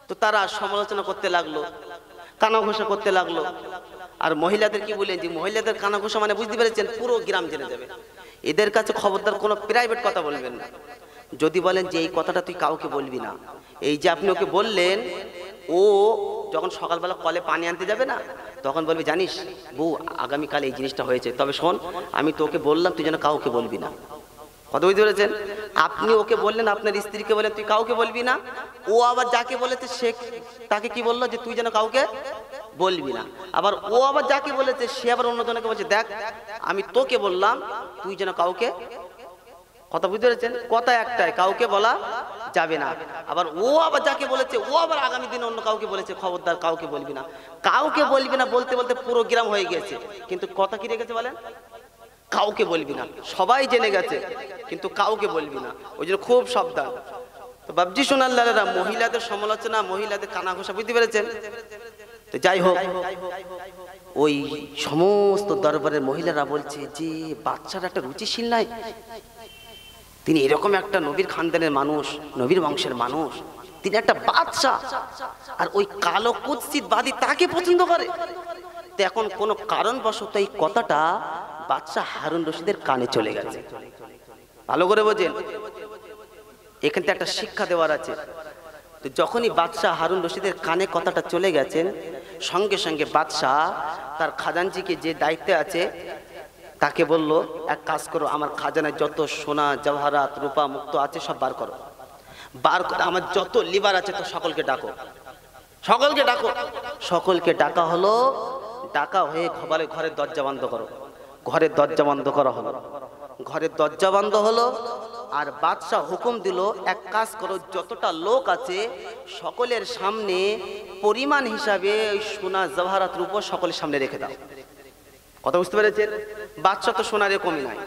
তো তারা সমালোচনা করতে লাগলো, কানাঘুষো করতে লাগলো। আর মহিলাদের কি বলেন যে মহিলাদের কানাঘুষো মানে বুঝতে পেরেছেন, পুরো গ্রাম জেনে যাবে। এদের কাছে খবরদার কোনো প্রাইভেট কথা বলবেন না। যদি বলেন যে এই কথাটা তুই কাউকে বলবি না, এই যে আপনি ওকে বললেন, ও যখন সকালবেলা কলে পানি আনতে যাবে না, তখন বলবি জানিস বউ আগামীকাল এই জিনিসটা হয়েছে, তবে শোন আমি তোকে বললাম তুই যেন কাউকে বলবি না। কথা বুঝতে পেরেছেন? আপনি ওকে বললেন, আপনার স্ত্রীকে বললেন তুই কাউকে বলবি না, ও আবার যাকে বলেছে সে তাকে কি বললো যে তুই যেন কাউকে বলবি না। আবার ও আবার যাকে বলেছে সে আবার অন্যজনকে বলছে দেখ আমি তোকে বললাম তুই যেন কাউকে, কথা বুঝতে পেরেছেন? কথা একটাই, কাউকে বলা যাবে না। আবার ও আবার যাকে বলেছে ও আবার আগামী দিনে অন্য কাউকে বলেছে খবরদার কাউকে বলবি না, কাউকে বলবি না বলতে বলতে পুরো গ্রাম হয়ে গেছে, কিন্তু কথা কি রেখেছে বলেন? কাউকে বলবি না। সবাই জেনে গেছে কিন্তু কাউকে বলবি না, ওই জন্য খুব সাবধান। তো বাবজি সোনাল্লাহরা, মহিলাদের সমালোচনা, মহিলাদের কানাঘোষা, বুঝতে পেরেছেন? তো যাই হোক, ওই সমস্ত দরবারের মহিলারা বলছে যে বাচ্চারা একটা রুচিশীল নাই, তিনি এরকম একটা নবীর খানদানের মানুষ, নবীর বংশের মানুষ, তিনি একটা বাদশাহ, আর ওই কালো কুৎসিতবাদী তাকে পছন্দ করে। তো এখন কোনো কারণবশত এই কথাটা বাদশাহ হারুন রশিদের কানে চলে গেছে। ভালো করে বোঝেন, এখান থেকে একটা শিক্ষা দেওয়ার আছে। তো যখনই বাদশাহ হারুন রশিদের কানে কথাটা চলে গেছেন, সঙ্গে সঙ্গে বাদশাহ তার খাজানজিকে, যে দায়িত্বে আছে, তাকে বলল, এক কাজ করো, আমার খাজানায় যত সোনা জওহরাত রূপা মুক্ত আছে সব বার করো, বার করে আমার যত লিভার আছে তো সকলকে ডাকো, সকলকে ডাকো। সকলকে ডাকা হলো, ডাকা হয়ে ঘরের দরজা বন্ধ করো। ঘরের দরজা বন্ধ করা হলো, ঘরের দরজা বন্ধ হলো। আর বাদশাহ হুকুম দিল, এক কাজ করো, যতটা লোক আছে সকলের সামনে পরিমাণ হিসাবে ওই সোনা জওহরাত রূপা সকলের সামনে রেখে দাও। কথা বুঝতে পেরেছেন? বাদশাহ তো সোনারে কমি নাই,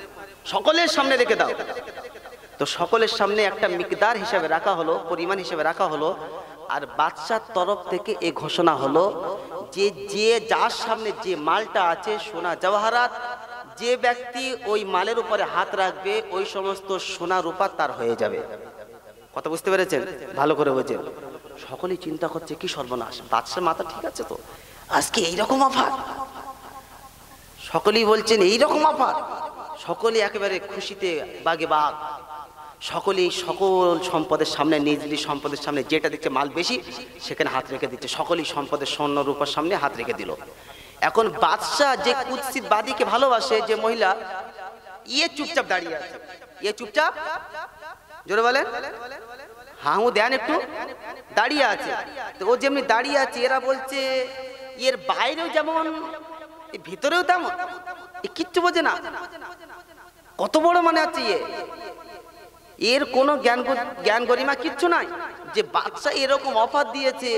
সকলের সামনে রেখে দাও। তো সকলের সামনে একটা মিকদার হিসাবে রাখা হলো, পরিমাণ হিসাবে রাখা হলো। আর বাদশার তরফ থেকে এ ঘোষণা হলো যে যার সামনে যে মালটা আছে সোনা জওহরাত, যে ব্যক্তি ওই মালের উপরে হাত রাখবে ওই সমস্ত সোনা রূপা তার হয়ে যাবে। কথা বুঝতে পেরেছেন? ভালো করে বোঝেন। সকলেই চিন্তা করছে কি সর্বনাশ, বাদশার মাথা ঠিক আছে তো, আজকে এইরকম অফার। সকলেই বলছেন এইরকম অফার, সকলেই একেবারে খুশিতে বাগে বাগ। সকলেই সকল সম্পদের সামনে, নিজ নিজ সম্পদের সামনে যেটা দেখছে মাল বেশি সেখানে হাত রেখে দিচ্ছে। সকলেই সম্পদের স্বর্ণ রূপার সামনে হাত রেখে দিল। এখন বাদশাহ যে কুৎসিতবাদীকে ভালোবাসে, যে মহিলা, ইয়ে চুপচাপ দাঁড়িয়ে আছে। ইয়ে চুপচাপ, জোরে বলেন, হাঁ দেন একটু, দাঁড়িয়ে আছে। তো ও যেমনি দাঁড়িয়ে আছে, এরা বলছে এর বাইরেও যেমন ভিতরেও তেমন, কিচ্ছু বোঝে না, কত বড় মানে আছে এর কোনো জ্ঞান গরিমা কিচ্ছু নাই। যে বাদশা এরকম অফার দিয়েছে,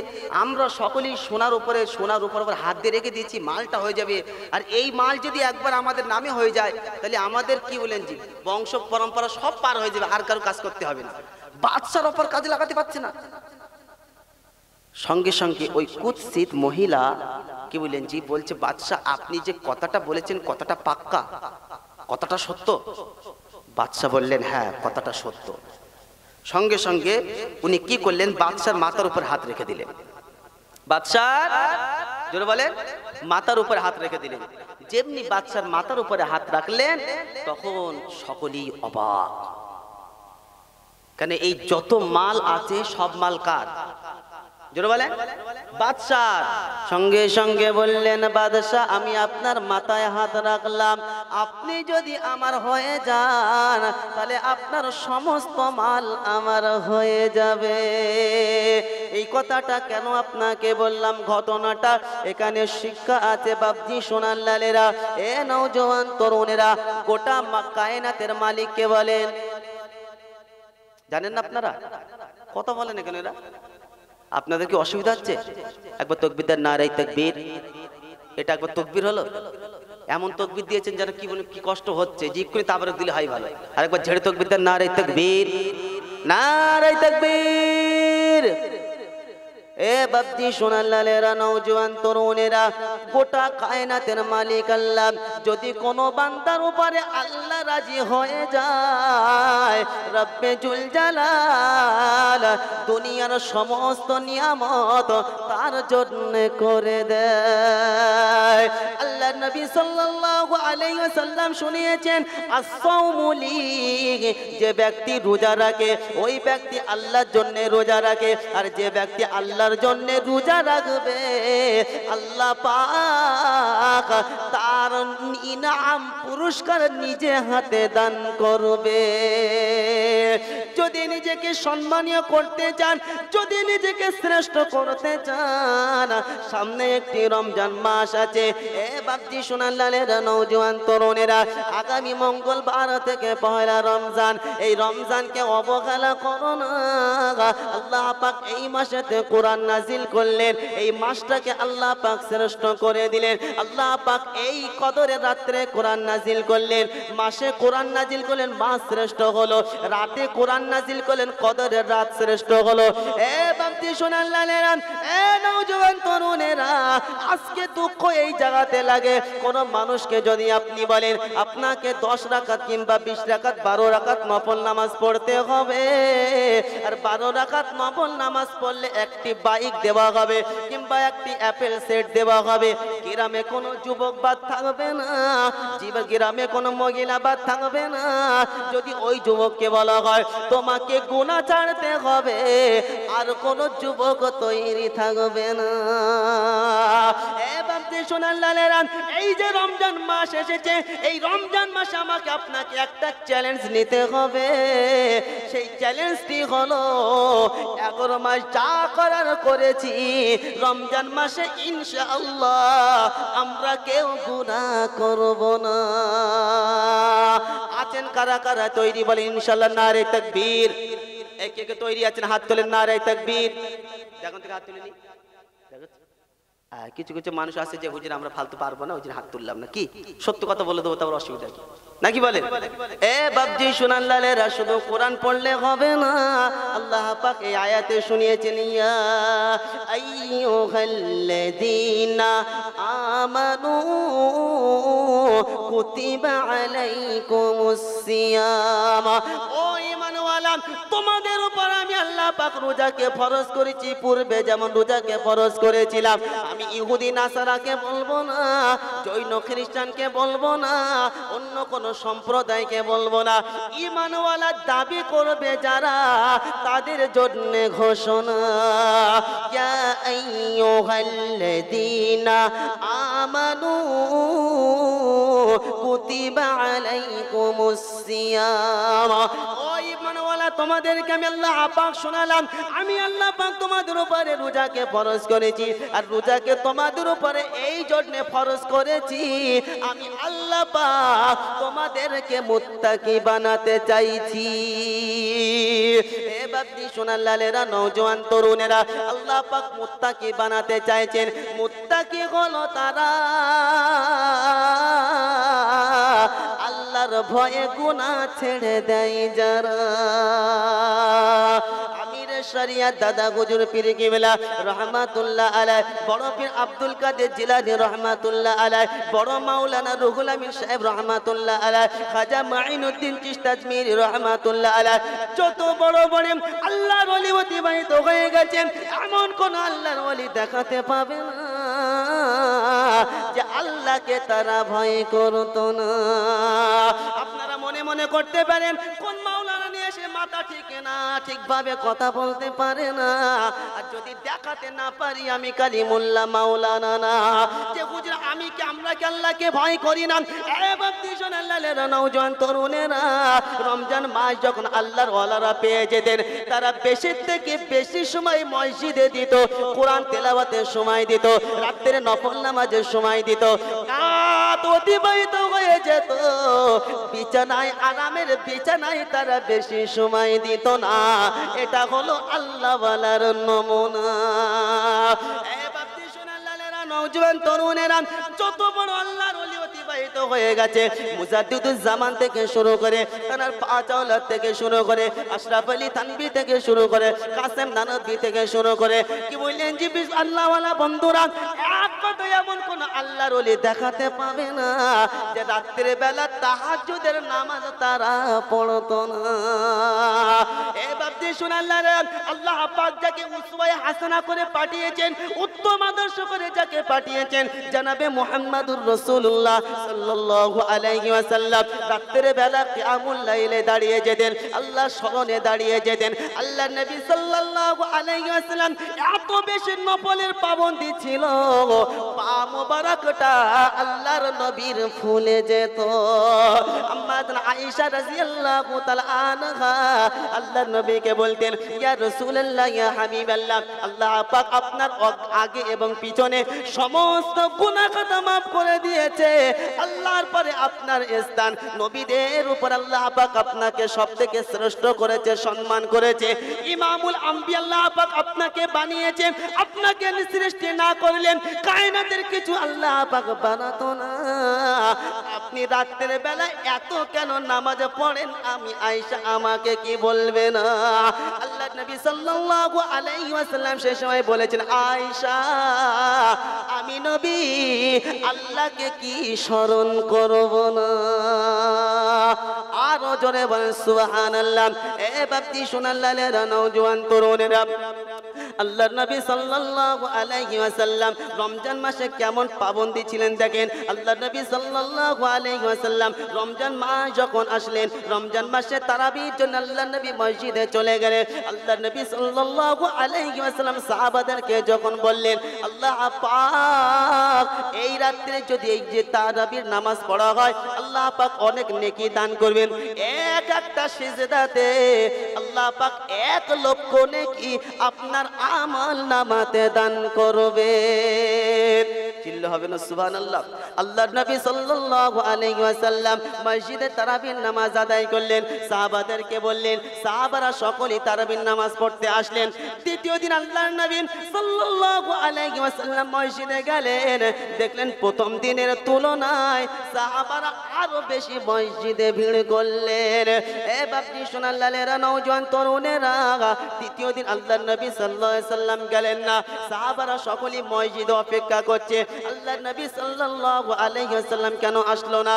আমরা সকলেই সোনার উপর হাত দিয়ে রেখে দিয়েছি, মালটা হয়ে যাবে। আর এই মাল যদি একবার আমাদের নামে হয়ে যায় তাহলে আমাদের কি বলেন জি বংশ পরম্পরা সব পার হয়ে যাবে, আর কারো কাজ করতে হবে না। বাদশার অফার কাজে লাগাতে পারছে না। সঙ্গে সঙ্গে ওই কুৎসিত মহিলা কি বলেন জি বলছে, বাদশাহ আপনি যে কথাটা বলেছেন কথাটা পাক্কা, কথাটা সত্য? বাদশাহ বললেন হ্যাঁ কথাটা সত্য। সঙ্গে সঙ্গে উনি কি করলেন, বাদশার মাথার উপর হাত রেখে দিলেন। বাদশার, জোরে বলেন, মাথার উপর হাত রেখে দিলেন। যেমনি বাদশার মাথার উপরে হাত রাখলেন তখন সকলেই অবাক। কেন এই যত মাল আছে সব মাল কার? জোরে বলেন, বাদশাহ। সঙ্গে সঙ্গে বললেন, বাদশাহ আমি আপনার মাথায় হাত রাখলাম, আপনি যদি আমার হয়ে যান তাহলে আপনার সমস্ত মাল আমার হয়ে যাবে। এই কথাটা কেন আপনাকে বললাম, ঘটনাটা এখানে শিক্ষা আছে বাপজি সোনার লালেরা, এ নওজওয়ান তরুণেরা, গোটা কায়নাতের মালিককে বলেন। জানেন না আপনারা? কথা বলেন এখানে এরা, আপনাদের কি অসুবিধা হচ্ছে? একবার তাকবীর দেন, নারে তাকবীর। এটা একবার তাকবীর হলো, এমন তাকবীর দিয়েছেন যারা কি বলে কি কষ্ট হচ্ছে, যে করে তাবরক দিলে হয় ভালো। আর একবার ঝেড়ে তাকবীর দেন, নারে তাকবীর, নারে তাকবীর। এ বাপজি সোনার লালেরা, নওজওয়ান তরুণেরা, গোটা কায়নাতের মালিক আল্লাহ যদি কোনো বান্দার উপরে আল্লাহ রাজি হয়ে যায়, রব্বে জুল জালাল দুনিয়ার সমস্ত নিয়ামত তার জন্য করে দেয়। আল্লাহ নবী সাল্লাল্লাহু আলাইহি ওয়াসাল্লাম শুনিয়েছেন, as-সাওমু লি, যে ব্যক্তি রোজা রাখে ওই ব্যক্তি আল্লাহর জন্য রোজা রাখে, আর যে ব্যক্তি আল্লাহর জন্য রোজা রাখবে আল্লাহ পাক তার ইনাম পুরস্কার নিজে হাতে দান করবে। যদি নিজেকে সম্মানীয় করতে চান, যদি নিজেকে শ্রেষ্ঠ করতে চান, সামনে একটি রমজান মাস আছে। এ বাপজি সোনার লালেরা, নওজওয়ান তরুণেরা, আগামী মঙ্গলবার থেকে পয়লা রমজান, এই রমজানকে অবহেলা করো না। আল্লাহ পাক এই মাসেতে কোরআন নাজিল করলেন, এই মাসটাকে আল্লাহ পাক শ্রেষ্ঠ করে দিলেন। আল্লাহ পাক এই কদরের রাত্রে কোরআন নাজিল করলেন, মাসে কোরআন নাজিল করলেন, মাস শ্রেষ্ঠ হলো। রাতে কোরআন নাজিল করলেন, কদরের রাত শ্রেষ্ঠ হলো। এ বাপজি সোনার লালেরা, এ নওজওয়ান তরুণেরা, আজকে দুঃখ এই জায়গাতে লাগে, কোন মানুষকে যদি আপনি বলেন আপনাকে 10 রাকাত কিংবা 20 রাকাত 12 রাকাত রাকাত নফল নামাজ পড়তে হবে। আর 12 রাকাত নফল নামাজ পড়লে একটি বাইক দেওয়া হবে কিংবা একটি অ্যাপেল সেট দেওয়া হবে। গ্রামে কোনো যুবক বাদ থাকবে না, গ্রামে কোনো মহিলা বাদ থাকবে না। যদি ওই যুবককে বলা হয় তোমাকে গুনাহ ছাড়তে হবে, আর কোনো যুবক তৈরি থাকবে না। এই যে রমজান মাস এসেছে, এই রমজান মাসে আমাকে আপনাকে একটা চ্যালেঞ্জ নিতে হবে। সেই চ্যালেঞ্জটি হলো 11 মাস যা করার করেছি, রমজান মাসে ইনশাআল্লাহ আমরা কেউ গুনাহ করব না। আছেন কারা কারা তৈরি? বলে ইনশাআল্লাহ। নারে তাকবীর। কে কে তৈরি আছেন হাত তোলেন। নারে তাকবীর। দেখুন থেকে হাত তুলে নি। কিছু কিছু মানুষ আছে যে হুজুর আমরা ফালতু পারবো না, ওই জন্য হাত তুললাম না। কি সত্য কথা বলে দেবো, তারপর অসুবিধা কি নাকি বলেন? বাপজি শুনান লালেরা, শুধু কোরআন পড়লে হবে না। আল্লাহ পাক এই আয়াতে শুনিয়েছেন, ইয়া আইয়ুহাল্লাযীনা আমানু কুতিবা আলাইকুমুস সিয়াম। ও ঈমানওয়ালা, তোমাদের উপর আমি আল্লাহ পাক রোজাকে ফরজ করেছি। পূর্বে যেমন রোজাকে ফরজ করেছিলাম, আমি ইহুদি নাসারাকে বলবো না, জৈন খ্রিস্টানকে বলবো না, অন্য কোন সম্প্রদায়কে বলবো না। ঈমানওয়ালা দাবি করবে যারা, তাদের জন্য ঘোষণা, ইয়া আইয়ুহাল্লাযীনা আমানু কুতিবা আলাইকুমুস সিয়াম। ও ঈমানওয়ালা, তোমাদেরকে আমি আল্লাহ পাক শোনালাম, আমি আল্লাহ পাক তোমাদের উপরে রোজাকে ফরজ করেছি। আর রোজাকে তোমাদের উপরে এই জন্য ফরজ করেছি, আমি আল্লাহ পাক তোমাদেরকে মুত্তাকি বানাতে চাইছি। এ বাপজি সোনার লালেরা, নওজোয়ান তরুণেরা, আল্লাহ পাক মুত্তাকি বানাতে চাইছেন। মুত্তাকি হলো তারা আল্লাহর ভয়ে গুনাহ ছেড়ে দেয় যারা। শরিয়ত দাদা হুজুর পীর কিবলা রহমাতুল্লাহ আলাইহি, বড় পীর আব্দুল কাদের জিলানী রহমাতুল্লাহ আলাইহি, বড় মাওলানা রুহুল আমিন সাহেব রহমাতুল্লাহ আলাইহি, খাজা মাইনুদ্দিন চিশতি আজমিরি রহমাতুল্লাহ আলাইহি, যত বড় বড় আল্লাহর ওলি অতিবাহিত হয়ে গেছেন, এমন কোন আল্লাহর ওলি দেখাতে পাবে না যে আল্লাহকে তারা ভয় করতো না। আপনারা মনে মনে করতে পারেন কোন মাওলানা নিয়ে এসে মাথা ঠিক না, ঠিকভাবে কথা বলতে পারে না। আর যদি দেখাতে না পারি আমি কালিমুল্লাহ মাওলানা না, যে হুজুর আমি কি আমরা কি আল্লাহকে ভয় করি না? এবার দিশন আল্লাহর নওজোয়ান তরুণেরা, রমজান মাস যখন আল্লাহর ওয়ালারা পেয়ে যেতেন, তারা বেশি থেকে বেশি সময় মসজিদে দিত, কোরআন তেলাওয়াতের সময় দিত, রাতের নফল নামাজের সময় দিত, রাত অতিবাহিত হয়ে যেত বিছানায়, আরামের বিছানায় তারা বেশি সময় দিত না। এটা হলো আল্লাহ ওয়ালার নমুনা। নওজোয়ান তরুণেরা, যত বড় আল্লাহর ওলি অতিবাহিত হয়ে গেছে, মুজাদ্দিদুল জামান থেকে শুরু করে, তার পাঁচওয়ালাদ থেকে শুরু করে, আশরাফ আলী থানভী থেকে শুরু করে, কাসেম নানভী থেকে শুরু করে, কি বললেন জি আল্লাহ ওয়ালা বন্ধুরা, এক কথা এমন কোন আল্লাহর ওলি দেখাতে পাবে না যে রাতের বেলা তাহাজ্জুদের নামাজ তারা পড়তো না। এবার শুনুন, আল্লাহ পাক যাকে উসওয়ায়ে হাসানা করে পাঠিয়েছেন, উত্তম আদর্শ করে যাকে পাঠিয়েছেন, জনাবে মুহাম্মদুর রাসূলুল্লাহ সাল্লাল্লাহু আলাইহি ওয়াসাল্লাম, রাতের বেলা কিয়ামুল লাইলে দাঁড়িয়ে যেতেন, আল্লাহ স্মরণে দাঁড়িয়ে যেতেন। আল্লাহ নবী সাল্লাল্লাহু আলাইহি ওয়াসাল্লাম এত বেশি নফলের পাবন্দি ছিল, পা মোবারকটা আল্লাহর নবীর ফুলে যেত। আম্মা আয়েশা রাদিয়াল্লাহু তাআলা আনহা আল্লাহর নবীকে বলতেন, ইয়া রাসূলুল্লাহ, ইয়া হাবিবাল্লাহ, আল্লাহ পাক আপনার আগে এবং পিছনে সমস্ত গুনাহ খাতা মাফ করে দিয়েছে। আল্লাহর পরে আপনার স্থান, নবীদের উপর আল্লাহ পাক আপনাকে সবথেকে শ্রেষ্ঠ করেছে, সম্মান করেছে। ইমামুল আম্বিয়া আল্লাহ পাক আপনাকে বানিয়েছেন, আপনাকে সৃষ্টি না করলেন কায়নাতের কিছু আল্লাহ পাক বানাতো না। আপনি রাতের বেলা এত কেন নামাজ পড়েন? আমি আয়েশা আমাকে কি বলবে না? আল্লাহ নবী সাল্লাল্লাহু আলাইহি ওয়াসাল্লাম সে সময় বলেছেন, আয়েশা আমি নবী আল্লাহকে কি স্মরণ করব না? আরো জোরে বলেন সুবহানাল্লাহ। এ বাপজি সোনাল্লালেরা নওজোয়ান তরুণেরা, আল্লাহর নবী সাল্লাল্লাহু আলাইহি ওয়াসাল্লাম রমজান মাসে কেমন পাবন্দি ছিলেন দেখেন। আল্লাহর নবী সাল্লাল্লাহু আলাইহি ওয়াসাল্লাম রমজান মাস যখন আসলেন, রমজান মাসে তারাবির জন্য আল্লাহর নবী মসজিদে চলে গেলেন। আল্লাহর নবী সাল্লাল্লাহু আলাইহি ওয়াসাল্লাম সাহাবাদেরকে যখন বললেন, আল্লাহ পাক এই রাত্রে যদি এই যে তারাবির নামাজ পড়া হয়, আল্লাহ পাক অনেক নেকি দান করবেন। এক একটা সিজদাতে আল্লাহ পাক 1 লক্ষ নেকি আপনার আমল নামাতে দান করবেন। চিল্লা হবে না সুবহানাল্লাহ। আল্লাহর নবী সাল্লাল্লাহু আলাইহি ওয়াসাল্লাম মসজিদে তারাবির নামাজ আদায় করলেন, সাহাবাদেরকে বললেন, সাহাবারা সকলেই তারাবির নামাজ পড়তে আসলেন। দ্বিতীয় দিন আল্লাহর নবী সাল্লাল্লাহু আলাইহি ওয়াসাল্লাম মসজিদে গেলেন, দেখলেন প্রথম দিনের তুলনায় সাহাবারা আরো বেশি মসজিদে ভিড় করলেন। এ বাপজি সোনাল্লালেরা নওজোয়ান তরুণেরা, তৃতীয় দিন আল্লাহর নবী সাল্লাল্লাহু আলাইহি ওয়াসাল্লাম গেলেন না, সাহাবারা সকলেই মসজিদে অপেক্ষা করছে আল্লাহর নবী সাল্লাল্লাহু আলাইহি ওয়াসাল্লাম কেন আসলো না।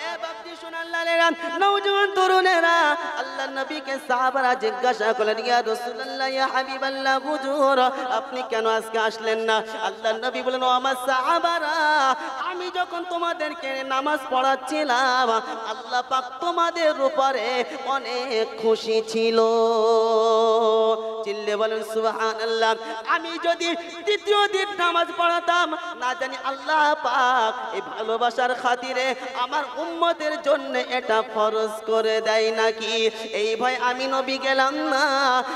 এ বাপজি সোনাল্লালেরা নওজোয়ান তরুণেরা, আল্লাহর নবীকে সাহাবারা জিজ্ঞাসা করলেন, ইয়া রাসূলুল্লাহ ইয়া হাবিবাল্লাহ হুজুর, আপনি কেন আজকে আসলেন না? আল্লাহর নবী বলেন, ও আমার সাহাবারা, আমি যখন তোমাদেরকে নামাজ পড়াচ্ছিলাম, আল্লাহ পাক তোমাদের উপরে অনেক খুশি ছিল। চিল্লে বলেন সুবহানাল্লাহ। আমি যদি দ্বিতীয় দিন নামাজ পড়াতাম, না জানি আল্লাহ পাক এই ভালোবাসার খাতিরে আমার উম্মতের জন্য এটা ফরজ করে দেয় নাকি, এই ভয় আমি নবী গেলাম না।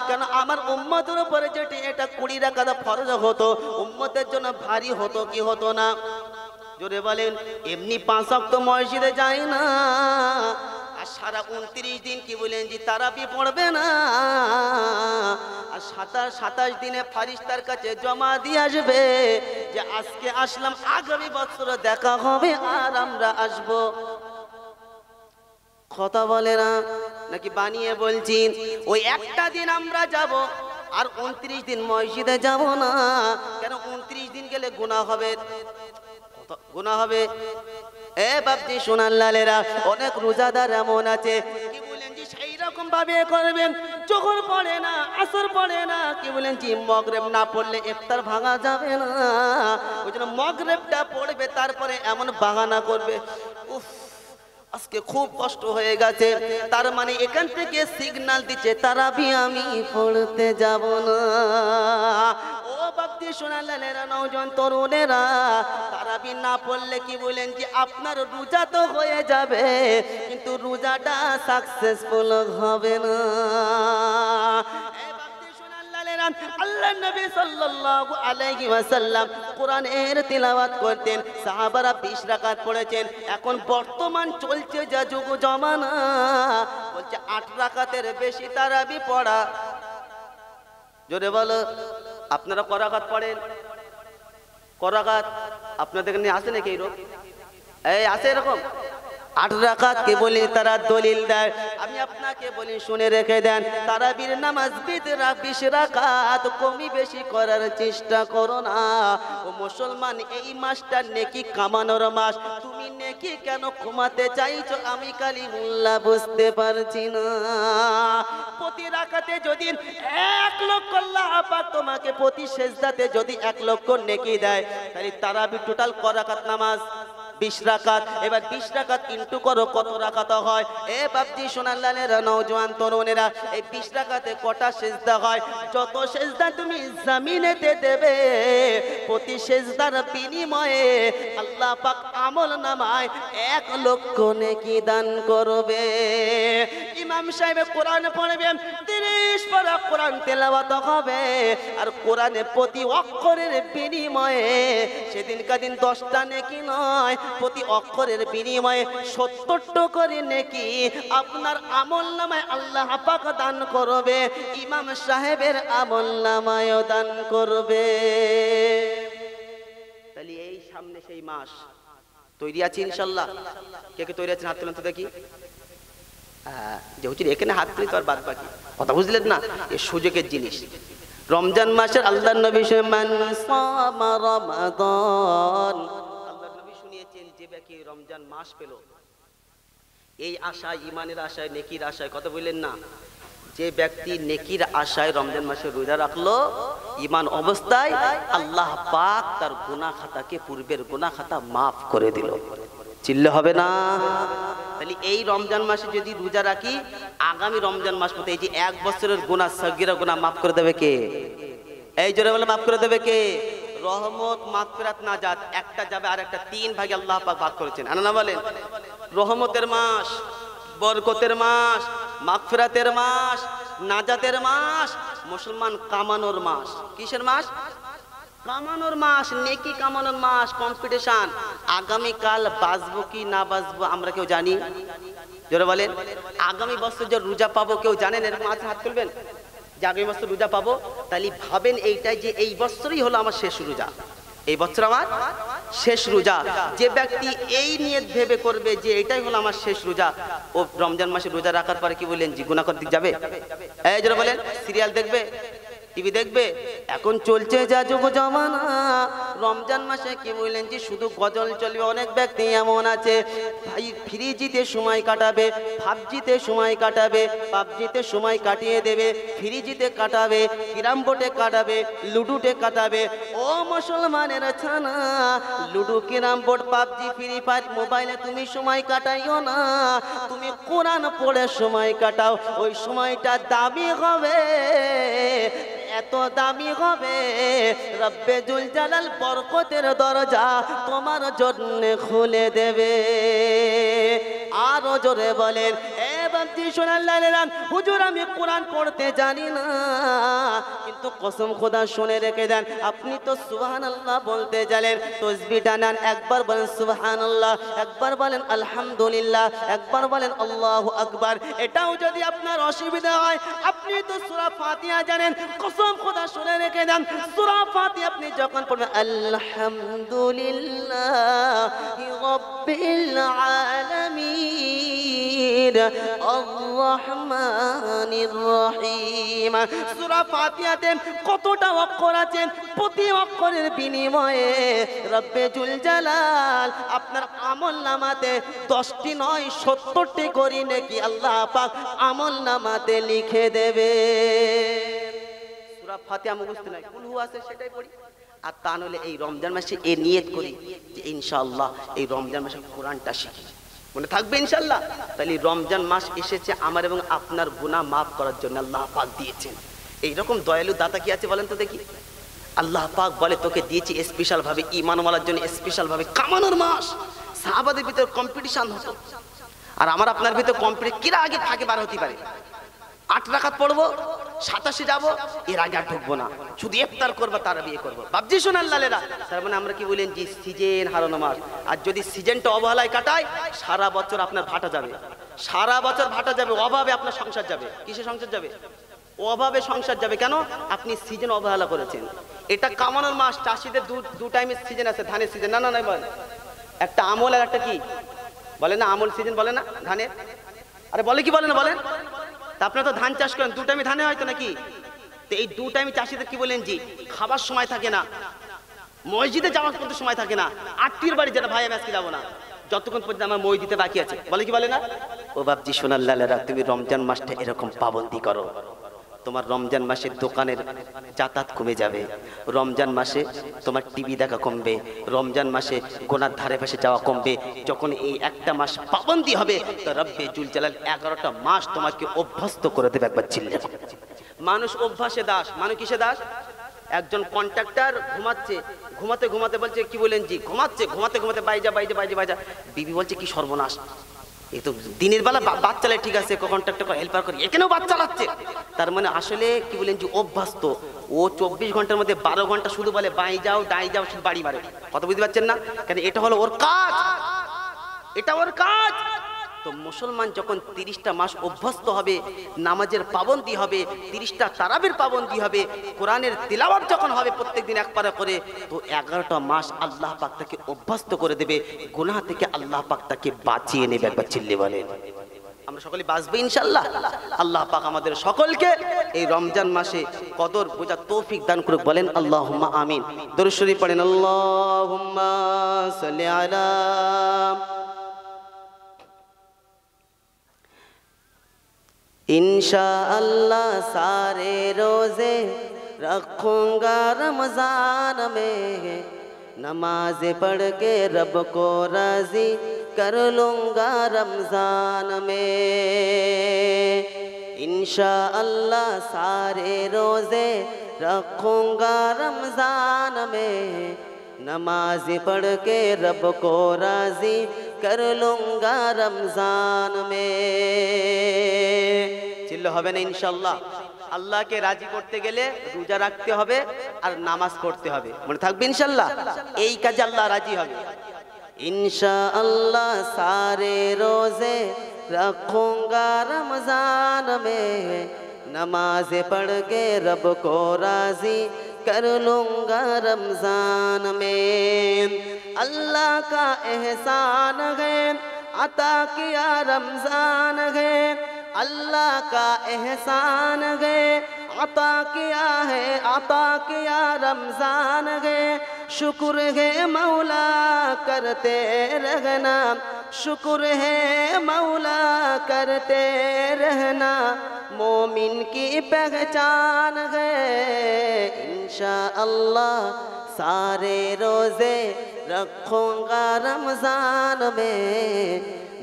কেন আমার উম্মতের উপরে যেটি এটা 20 রাকাত ফরজ হতো, উম্মতের জন্য ভারী হতো কি হতো না? জোরে বলেন। এমনি 5 ওয়াক্ত মসজিদে যায় না, আর সারা 29 দিন কি বলেন যে তারাবি পড়বে না, আর 27 দিনে ফারিস্তার কাছে জমা দিয়ে আসবে যে আজকে আসলাম, আগামী বছর দেখা হবে আর আমরা আসব। কথা বলে না নাকি বানিয়ে বলছি? ওই একটা দিন আমরা যাব, আর 29 দিন মসজিদে যাব না। কেন 29 দিন গেলে গুনাহ হবে, গুনাহ হবে। এ বাপজি সোনাল্লালেরা, অনেক রোজাদার এমন আছে কি বলেন জি সেই রকম ভাবে করবেন, যখন পড়ে না, আসর পড়ে না, কি বলেন জি মাগরিব না পড়লে ইফতার ভাঙা যাবে না, ওই জন্য মাগরিবটা পড়বে, তারপরে এমন বাহানা করবে, উফ আজকে খুব কষ্ট হয়ে গেছে, তার মানে এখান থেকে সিগন্যাল দিচ্ছে তারাবি আমি পড়তে যাব না। ও বাপজি সোনাল্লালেরা নওজোয়ান তরুণেরা, তারাবি না পড়লে কি বলেন যে আপনার রোজা তো হয়ে যাবে, কিন্তু রোজাটা সাকসেসফুল হবে না। আল্লাহর নবী সাল্লাল্লাহু আলাইহি ওয়াসাল্লাম কোরআনের তিলাওয়াত করতেন, সাহাবারা 20 রাকাত পড়েছেন। এখন বর্তমান চলছে যা যুগ জমানা, বলছে 8 রাকাতের বেশি তারাবি পড়া। জোরে বলো, আপনারা ক রাকাত পড়েন? ক রাকাত আপনাদের এখানে আছে নাকি এই রকম? এই আছে এরকম 8 রাকাত কে বলি তারা দলিল দেয়। আমি আপনাকে বলি শুনে রেখে দেন, তারাবির নামাজ বিদরা 20 রাকাত কমি বেশি করার চেষ্টা করো না। ও মুসলমান, এই মাসটা নেকি কামানোর মাস, তুমি নেকি কেন কমাতে চাইছো আমি কালিমুল্লাহ বুঝতে পারছি না। প্রতি রাকাতে যদি 1 লক্ষ আল্লাহ পাক তোমাকে প্রতি সেজদাতে যদি 1 লক্ষ নেকি দেয়, তাহলে তারাবি টোটাল ক রাকাত নামাজ? 20 রাকাত। এবার 20 রাকাত ইনটু করো, কত রাকাত হয়? এ বাপজি সোনাল্লালেরা নওজোয়ান তরুণেরা, এই 20 রাকাতে কটা সেজদা হয়? যত সেজদা তুমি জমিনেতে দেবে, প্রতি সেজদার বিনিময়ে আল্লাহ পাক আমল নামায় 1 লক্ষ নেকি দান করবে। ইমাম সাহেব কোরআন পড়বেন, 30 পারা কোরআন তেলাওয়াত হবে, আর কোরআনে প্রতি অক্ষরের বিনিময়ে সেদিনকার দিন 10টা নেকি নয়, প্রতি অক্ষরের বিনিময়ে 70টা করে নেকি আপনার আমল নামায় আল্লাহ পাক দান করবে, ইমাম সাহেবের আমল নামায়ও দান করবে। তাহলে এই সামনে সেই মাস তৈরি আছে ইনশাআল্লাহ। কে কে তৈরি আছেন হাত তুলেন তো দেখি। যে হুজুর এখানে হাত তুলি তো আর বাদ বাকি কথা বুঝলেন না, এই সুযোগের জিনিস। রমজান মাসের আল্লাহর নবী মান সামা রমাদান, আল্লাহর নবী শুনিয়েছেন যে ব্যক্তি রমজান মাস পেল, এই আশায়, ইমানের আশায়, নেকির আশায়, কথা বললেন না, যে ব্যক্তি নেকির আশায় রমজান মাসে রোজা রাখলো ইমান অবস্থায়, আল্লাহ পাক তার গুনাহ খাতাকে, পূর্বের গুনাহ খাতা মাফ করে দিল। চিল্লে হবে না? তাহলে এই রমজান মাসে যদি রোজা রাখি, আগামী রমজান মাস মতো এই যে 1 বছরের গুনাহ, সগীরা গুনাহ মাফ করে দেবে কে? এই জোরে বলে মাফ করে দেবে কে? রহমত, মাগফিরাত, নাজাত, একটা যাবে আর একটা 3 ভাগে আল্লাহ পাক ভাগ করেছেন। আনা না বলেন? রহমতের মাস, বরকতের মাস, মাগফিরাতের মাস, নাজাতের মাস, মুসলমান কামানোর মাস। কিসের মাস? কামানোর মাস, নেকি কামানোর মাস, কম্পিটিশন। আগামী কাল বাঁচবো কি না বাঁচবো আমরা কেউ জানি? জোরে বলেন। আগামী বছর যে রোজা পাবো কেউ জানেন? এরকম আছে, হাত তুলবেন যে আগামী বছর রোজা পাবো। তাহলে ভাবেন এইটাই যে এই বছরই হলো আমার শেষ রোজা, এই বছর আমার শেষ রোজা। যে ব্যক্তি এই নিয়ত ভেবে করবে যে এটাই হলো আমার শেষ রোজা, ও রমজান মাসে রোজা রাখার পরে কি বললেন, জি গুনাহ করতে যাবে? এই যারা বলেন সিরিয়াল দেখবে, টিভি দেখবে, এখন চলছে যা যুগ জমানা, রমজান মাসে কি বললেন যে শুধু গজল চলবে। অনেক ব্যক্তি এমন আছে ভাই ফ্রিজিতে সময় কাটাবে, পাবজিতে সময় কাটাবে, পাবজিতে সময় কাটিয়ে দেবে, ফ্রিজিতে কাটাবে, ক্যারাম বোর্ডে কাটাবে, লুডুতে কাটাবে। ও মুসলমানের ছানা, ludo, carrom board, PUBG, free fire, মোবাইলে তুমি সময় কাটাইও না, তুমি কোরআন পড়ে সময় কাটাও। ওই সময়টা দামি হবে, এত দামি হবে, রব্বে জুল জালাল বরকতের দরজা তোমার জন্য খুলে দেবে। আরো জোরে বলেন, এ বান্তি শোনাল্লাহ, হুজুর আমি কোরআন পড়তে জানি না, কিন্তু কসম খোদা শুনে রেখে দেন, আপনি তো সুবহানাল্লাহ বলতে জানেন, তাসবিহটা নেন, একবার বলেন সুবহানাল্লাহ, একবার বলেন আলহামদুলিল্লাহ, একবার বলেন আল্লাহু আকবার। এটাও যদি আপনার অসুবিধা হয়, আপনি তো সূরা ফাতিহা জানেন, কসম খোদা শুনে রেখে দেন, সূরা ফাতিহা আপনি যখন পড়বেন, আলহামদুলিল্লাহি রাব্বিল আলামিন আর-রহমানির রহিম। সূরা ফাতিহাতে কতটা অক্ষর আছে? প্রতি অক্ষরের বিনিময়ে রব্বে জুল জালাল আপনার আমলনামাতে 10টি নয় 70টি করে নাকি আল্লাহ পাক আমলনামাতে লিখে দেবে। সূরা ফাতিহা মুখস্থ নাই, কুল হু আছে সেটাই পড়ি। আর তা নলে এই রমজান মাসে এই নিয়ত করি যে ইনশাআল্লাহ এই রমজান মাসে কোরআনটা শিখি, মনে থাকবে ইনশাআল্লাহ। তাহলে রমজান মাস এসেছে আমার এবং আপনার গুনাহ মাফ করার জন্য আল্লাহ পাক দিয়েছেন। এইরকম দয়ালু দাতা কি আছে বলেন তো দেখি? আল্লাহ পাক বলে তোকে দিয়েছি স্পেশাল ভাবে, ঈমানওয়ালার জন্য স্পেশাল ভাবে কামানোর মাস। সাহাবাদের ভিতরে কম্পিটিশন হতো, আর আমার আপনার ভিতরে কম্পিটিশন কিরা আগে থাকে বার হতে পারে। 8 রাকাত পড়বো, 87 যাবো, এর আগে আর ঢুকবো না, শুধু ইফতার করবো, তারা বিয়ে করবো। বাবজি শোনান লালেরা, তার মানে আমরা কি বলেন যে সিজন হারানো মাস। আর যদি সিজনটা অবহেলায় কাটায়, সারা বছর আপনার ভাটা যাবে, সারা বছর ভাটা যাবে, অভাবে আপনার সংসার যাবে। কিসে সংসার যাবে? অভাবে সংসার যাবে। কেন? আপনি সিজন অবহেলা করেছেন। এটা কামানোর মাস। চাষিদের দু টাইমের সিজন আছে, ধানের সিজন, না না না বলেন, একটা আমল আর একটা কি বলে না, আমল সিজন বলে না ধানের, আরে বলে কি বলে না বলেন? তা আপনারা তো ধান চাষ করেন, 2 টাইমে ধানে হয়তো নাকি? তো এই 2 টাইমে চাষিদের কি বলেন জি, খাবার সময় থাকে না, মসজিদে যাওয়ার পর্যন্ত সময় থাকে না, আত্মীয়র বাড়ি যেটা ভাই আমি আজকে যাবো না, যতক্ষণ পর্যন্ত আমার মই দিতে বাকি আছে, বলে কি বলে না? ও বাপজি সোনাল্লালেরা, তুমি রমজান মাসটা এরকম পাবন্দি করো, তোমার রমজান মাসে দোকানের যাতায়াত কমে যাবে, রমজান মাসে তোমার টিভি দেখা কমবে, রমজান মাসে গোনার ধারে পাশে যাওয়া কমবে। যখন এই একটা মাস পাবন্দি হবে, তো রব্বে জুল জালাল 11টা মাস তোমাকে অভ্যস্ত করে দেবে। একবার চিল্লে, মানুষ অভ্যাসে দাস। মানুষ কিসে দাস? একজন কন্ট্রাক্টর ঘুমাচ্ছে, ঘুমাতে ঘুমাতে বলছে কি বলেন জি, ঘুমাচ্ছে, ঘুমাতে ঘুমাতে বাইজা বাইজা বাইজা বাইজা, বিবি বলছে কি সর্বনাশ, এই তো দিনের বেলা বাচ্চা চালায় ঠিক আছে, কন্ট্রাক্টর হেল্পার করে, এখানেও বাচ্চা চালাচ্ছে। তার মানে আসলে কি বলেন যে অভ্যস্ত। ও 24 ঘন্টার মধ্যে 12 ঘন্টা শুধু বলে বাই যাও ডাই যাও, শুধু বাড়ি মারে। কথা বুঝতে পারছেন না? কেন? এটা হলো ওর কাজ, এটা ওর কাজ। তো মুসলমান যখন 30টা মাস অভ্যস্ত হবে, নামাজের পাবন্দি হবে, 30টা তারাবির পাবন্দি হবে, কোরআনের তিলাওয়াত যখন হবে প্রত্যেকদিন একবার করে, তো 11টা মাস আল্লাহ পাক তাকে অভ্যস্ত করে দেবে, গুনাহ থেকে আল্লাহ পাক তাকে বাঁচিয়ে নেবে। একবার চিল্লে বলেন, আমরা সকলে বাঁচবো ইনশাআল্লাহ। আল্লাহ পাক আমাদের সকলকে এই রমজান মাসে কদর বোঝার তৌফিক দান করুক। বলেন আল্লাহুম্মা আমিন। দরুদ শরীফ পড়েন, আল্লাহুম্মা সাল্লি আলা इंशाअल्लाह सारे रोज़े रखूँगा रमज़ान में, नमाज पढ़ के रब को राज़ी कर लूँगा रमज़ान में। इंशाअल्लाह सारे रोज़े रखूँगा रमज़ान में, नमाज पढ़ के रब को राज़ी कर लूँगा रमज़ान में। चिल्लो হবে না ইনশাআল্লাহ। আল্লাহকে রাজি করতে গেলে রোজা রাখতে হবে আর নামাজ পড়তে হবে, মনে থাকবে ইনশাআল্লাহ। এই কাজে আল্লাহ রাজি হবে। इंशाअल्लाह सारे रोज़े रखूँगा रमज़ान में, नमाज पढ़ के रब को राज़ी कर लूँगा रमज़ान में। अल्लाह का एहसान है अता किया रमज़ान है, अल्लाह का एहसान है अता किया रमज़ान है। शुक्र है मौला करते रहना, शुक्र है मौला करते रहना, मोमिन की पहचान है। इंशाअल्लाह सारे रोज़े रखूँगा रमज़ान में,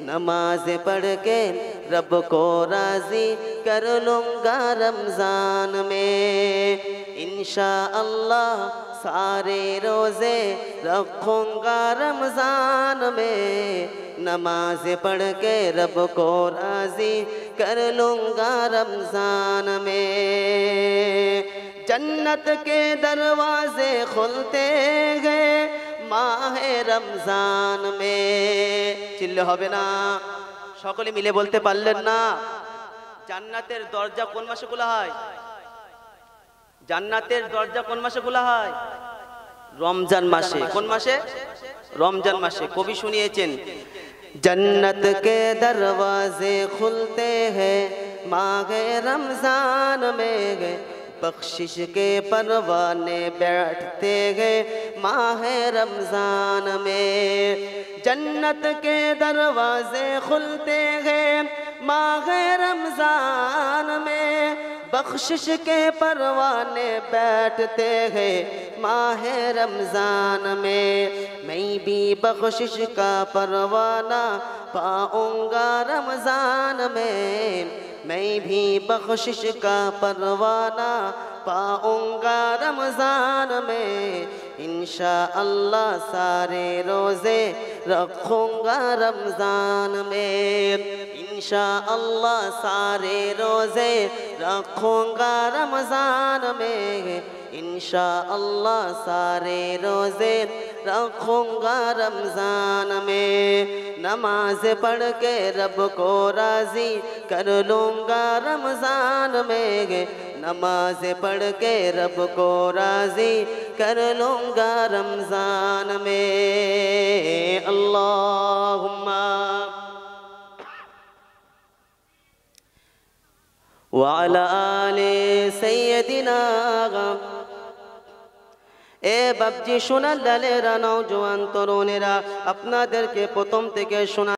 नमाज पढ़ के रब को राज़ी कर लूँगा रमज़ान में। इंशाअल्लाह सारे रोज़े रखूँगा रमज़ान में, नमाज पढ़ के रब को राज़ी कर लूँगा रमज़ान में। जन्नत के दरवाजे खुलते हैं माहे रमज़ान में। चिल्ले হবে না, সকলে মিলে বলতে পারলেন না? জান্নাতের দরজা কোন মাসে খোলা হয়? জান্নাতের দরজা কোন মাসে খোলা হয়? রমজান মাসে। কোন মাসে? রমজান মাসে। কবি শুনিয়েছেন, जन्नत के दरवाजे खुलते हैं माहे रमज़ान में, बख्शिश के परवाने बैठते हैं माहे रमज़ान में। जन्नत के दरवाजे खुलते हैं माहे रमज़ान में, बख्शिश के परवाने बैठते हैं माहे रमज़ान में। मैं भी बख्शिश का परवाना पाऊँगा रमज़ान में, मैं भी बख्शिश का परवाना पाऊँगा रमज़ान में। इंशाअल्लाह सारे रोज़े रखूँगा रमज़ान में, इंशाअल्लाह सारे रोज़े रखूँगा रमज़ान में, इंशाअल्लाह सारे रोज़े रखूँगा रमज़ान में। नमाज पढ़ के रब को राज़ी कर लूँगा रमज़ान में, नमाज पढ़ के रब को राज़ी कर लूँगा रमज़ान में। अल्लाहुम्मा व अला आले सय्यदिना। এ বাপজি সোনার লালেরা, নওজোয়ান তরুণেরা, আপনাদেরকে প্রথম থেকে শোনা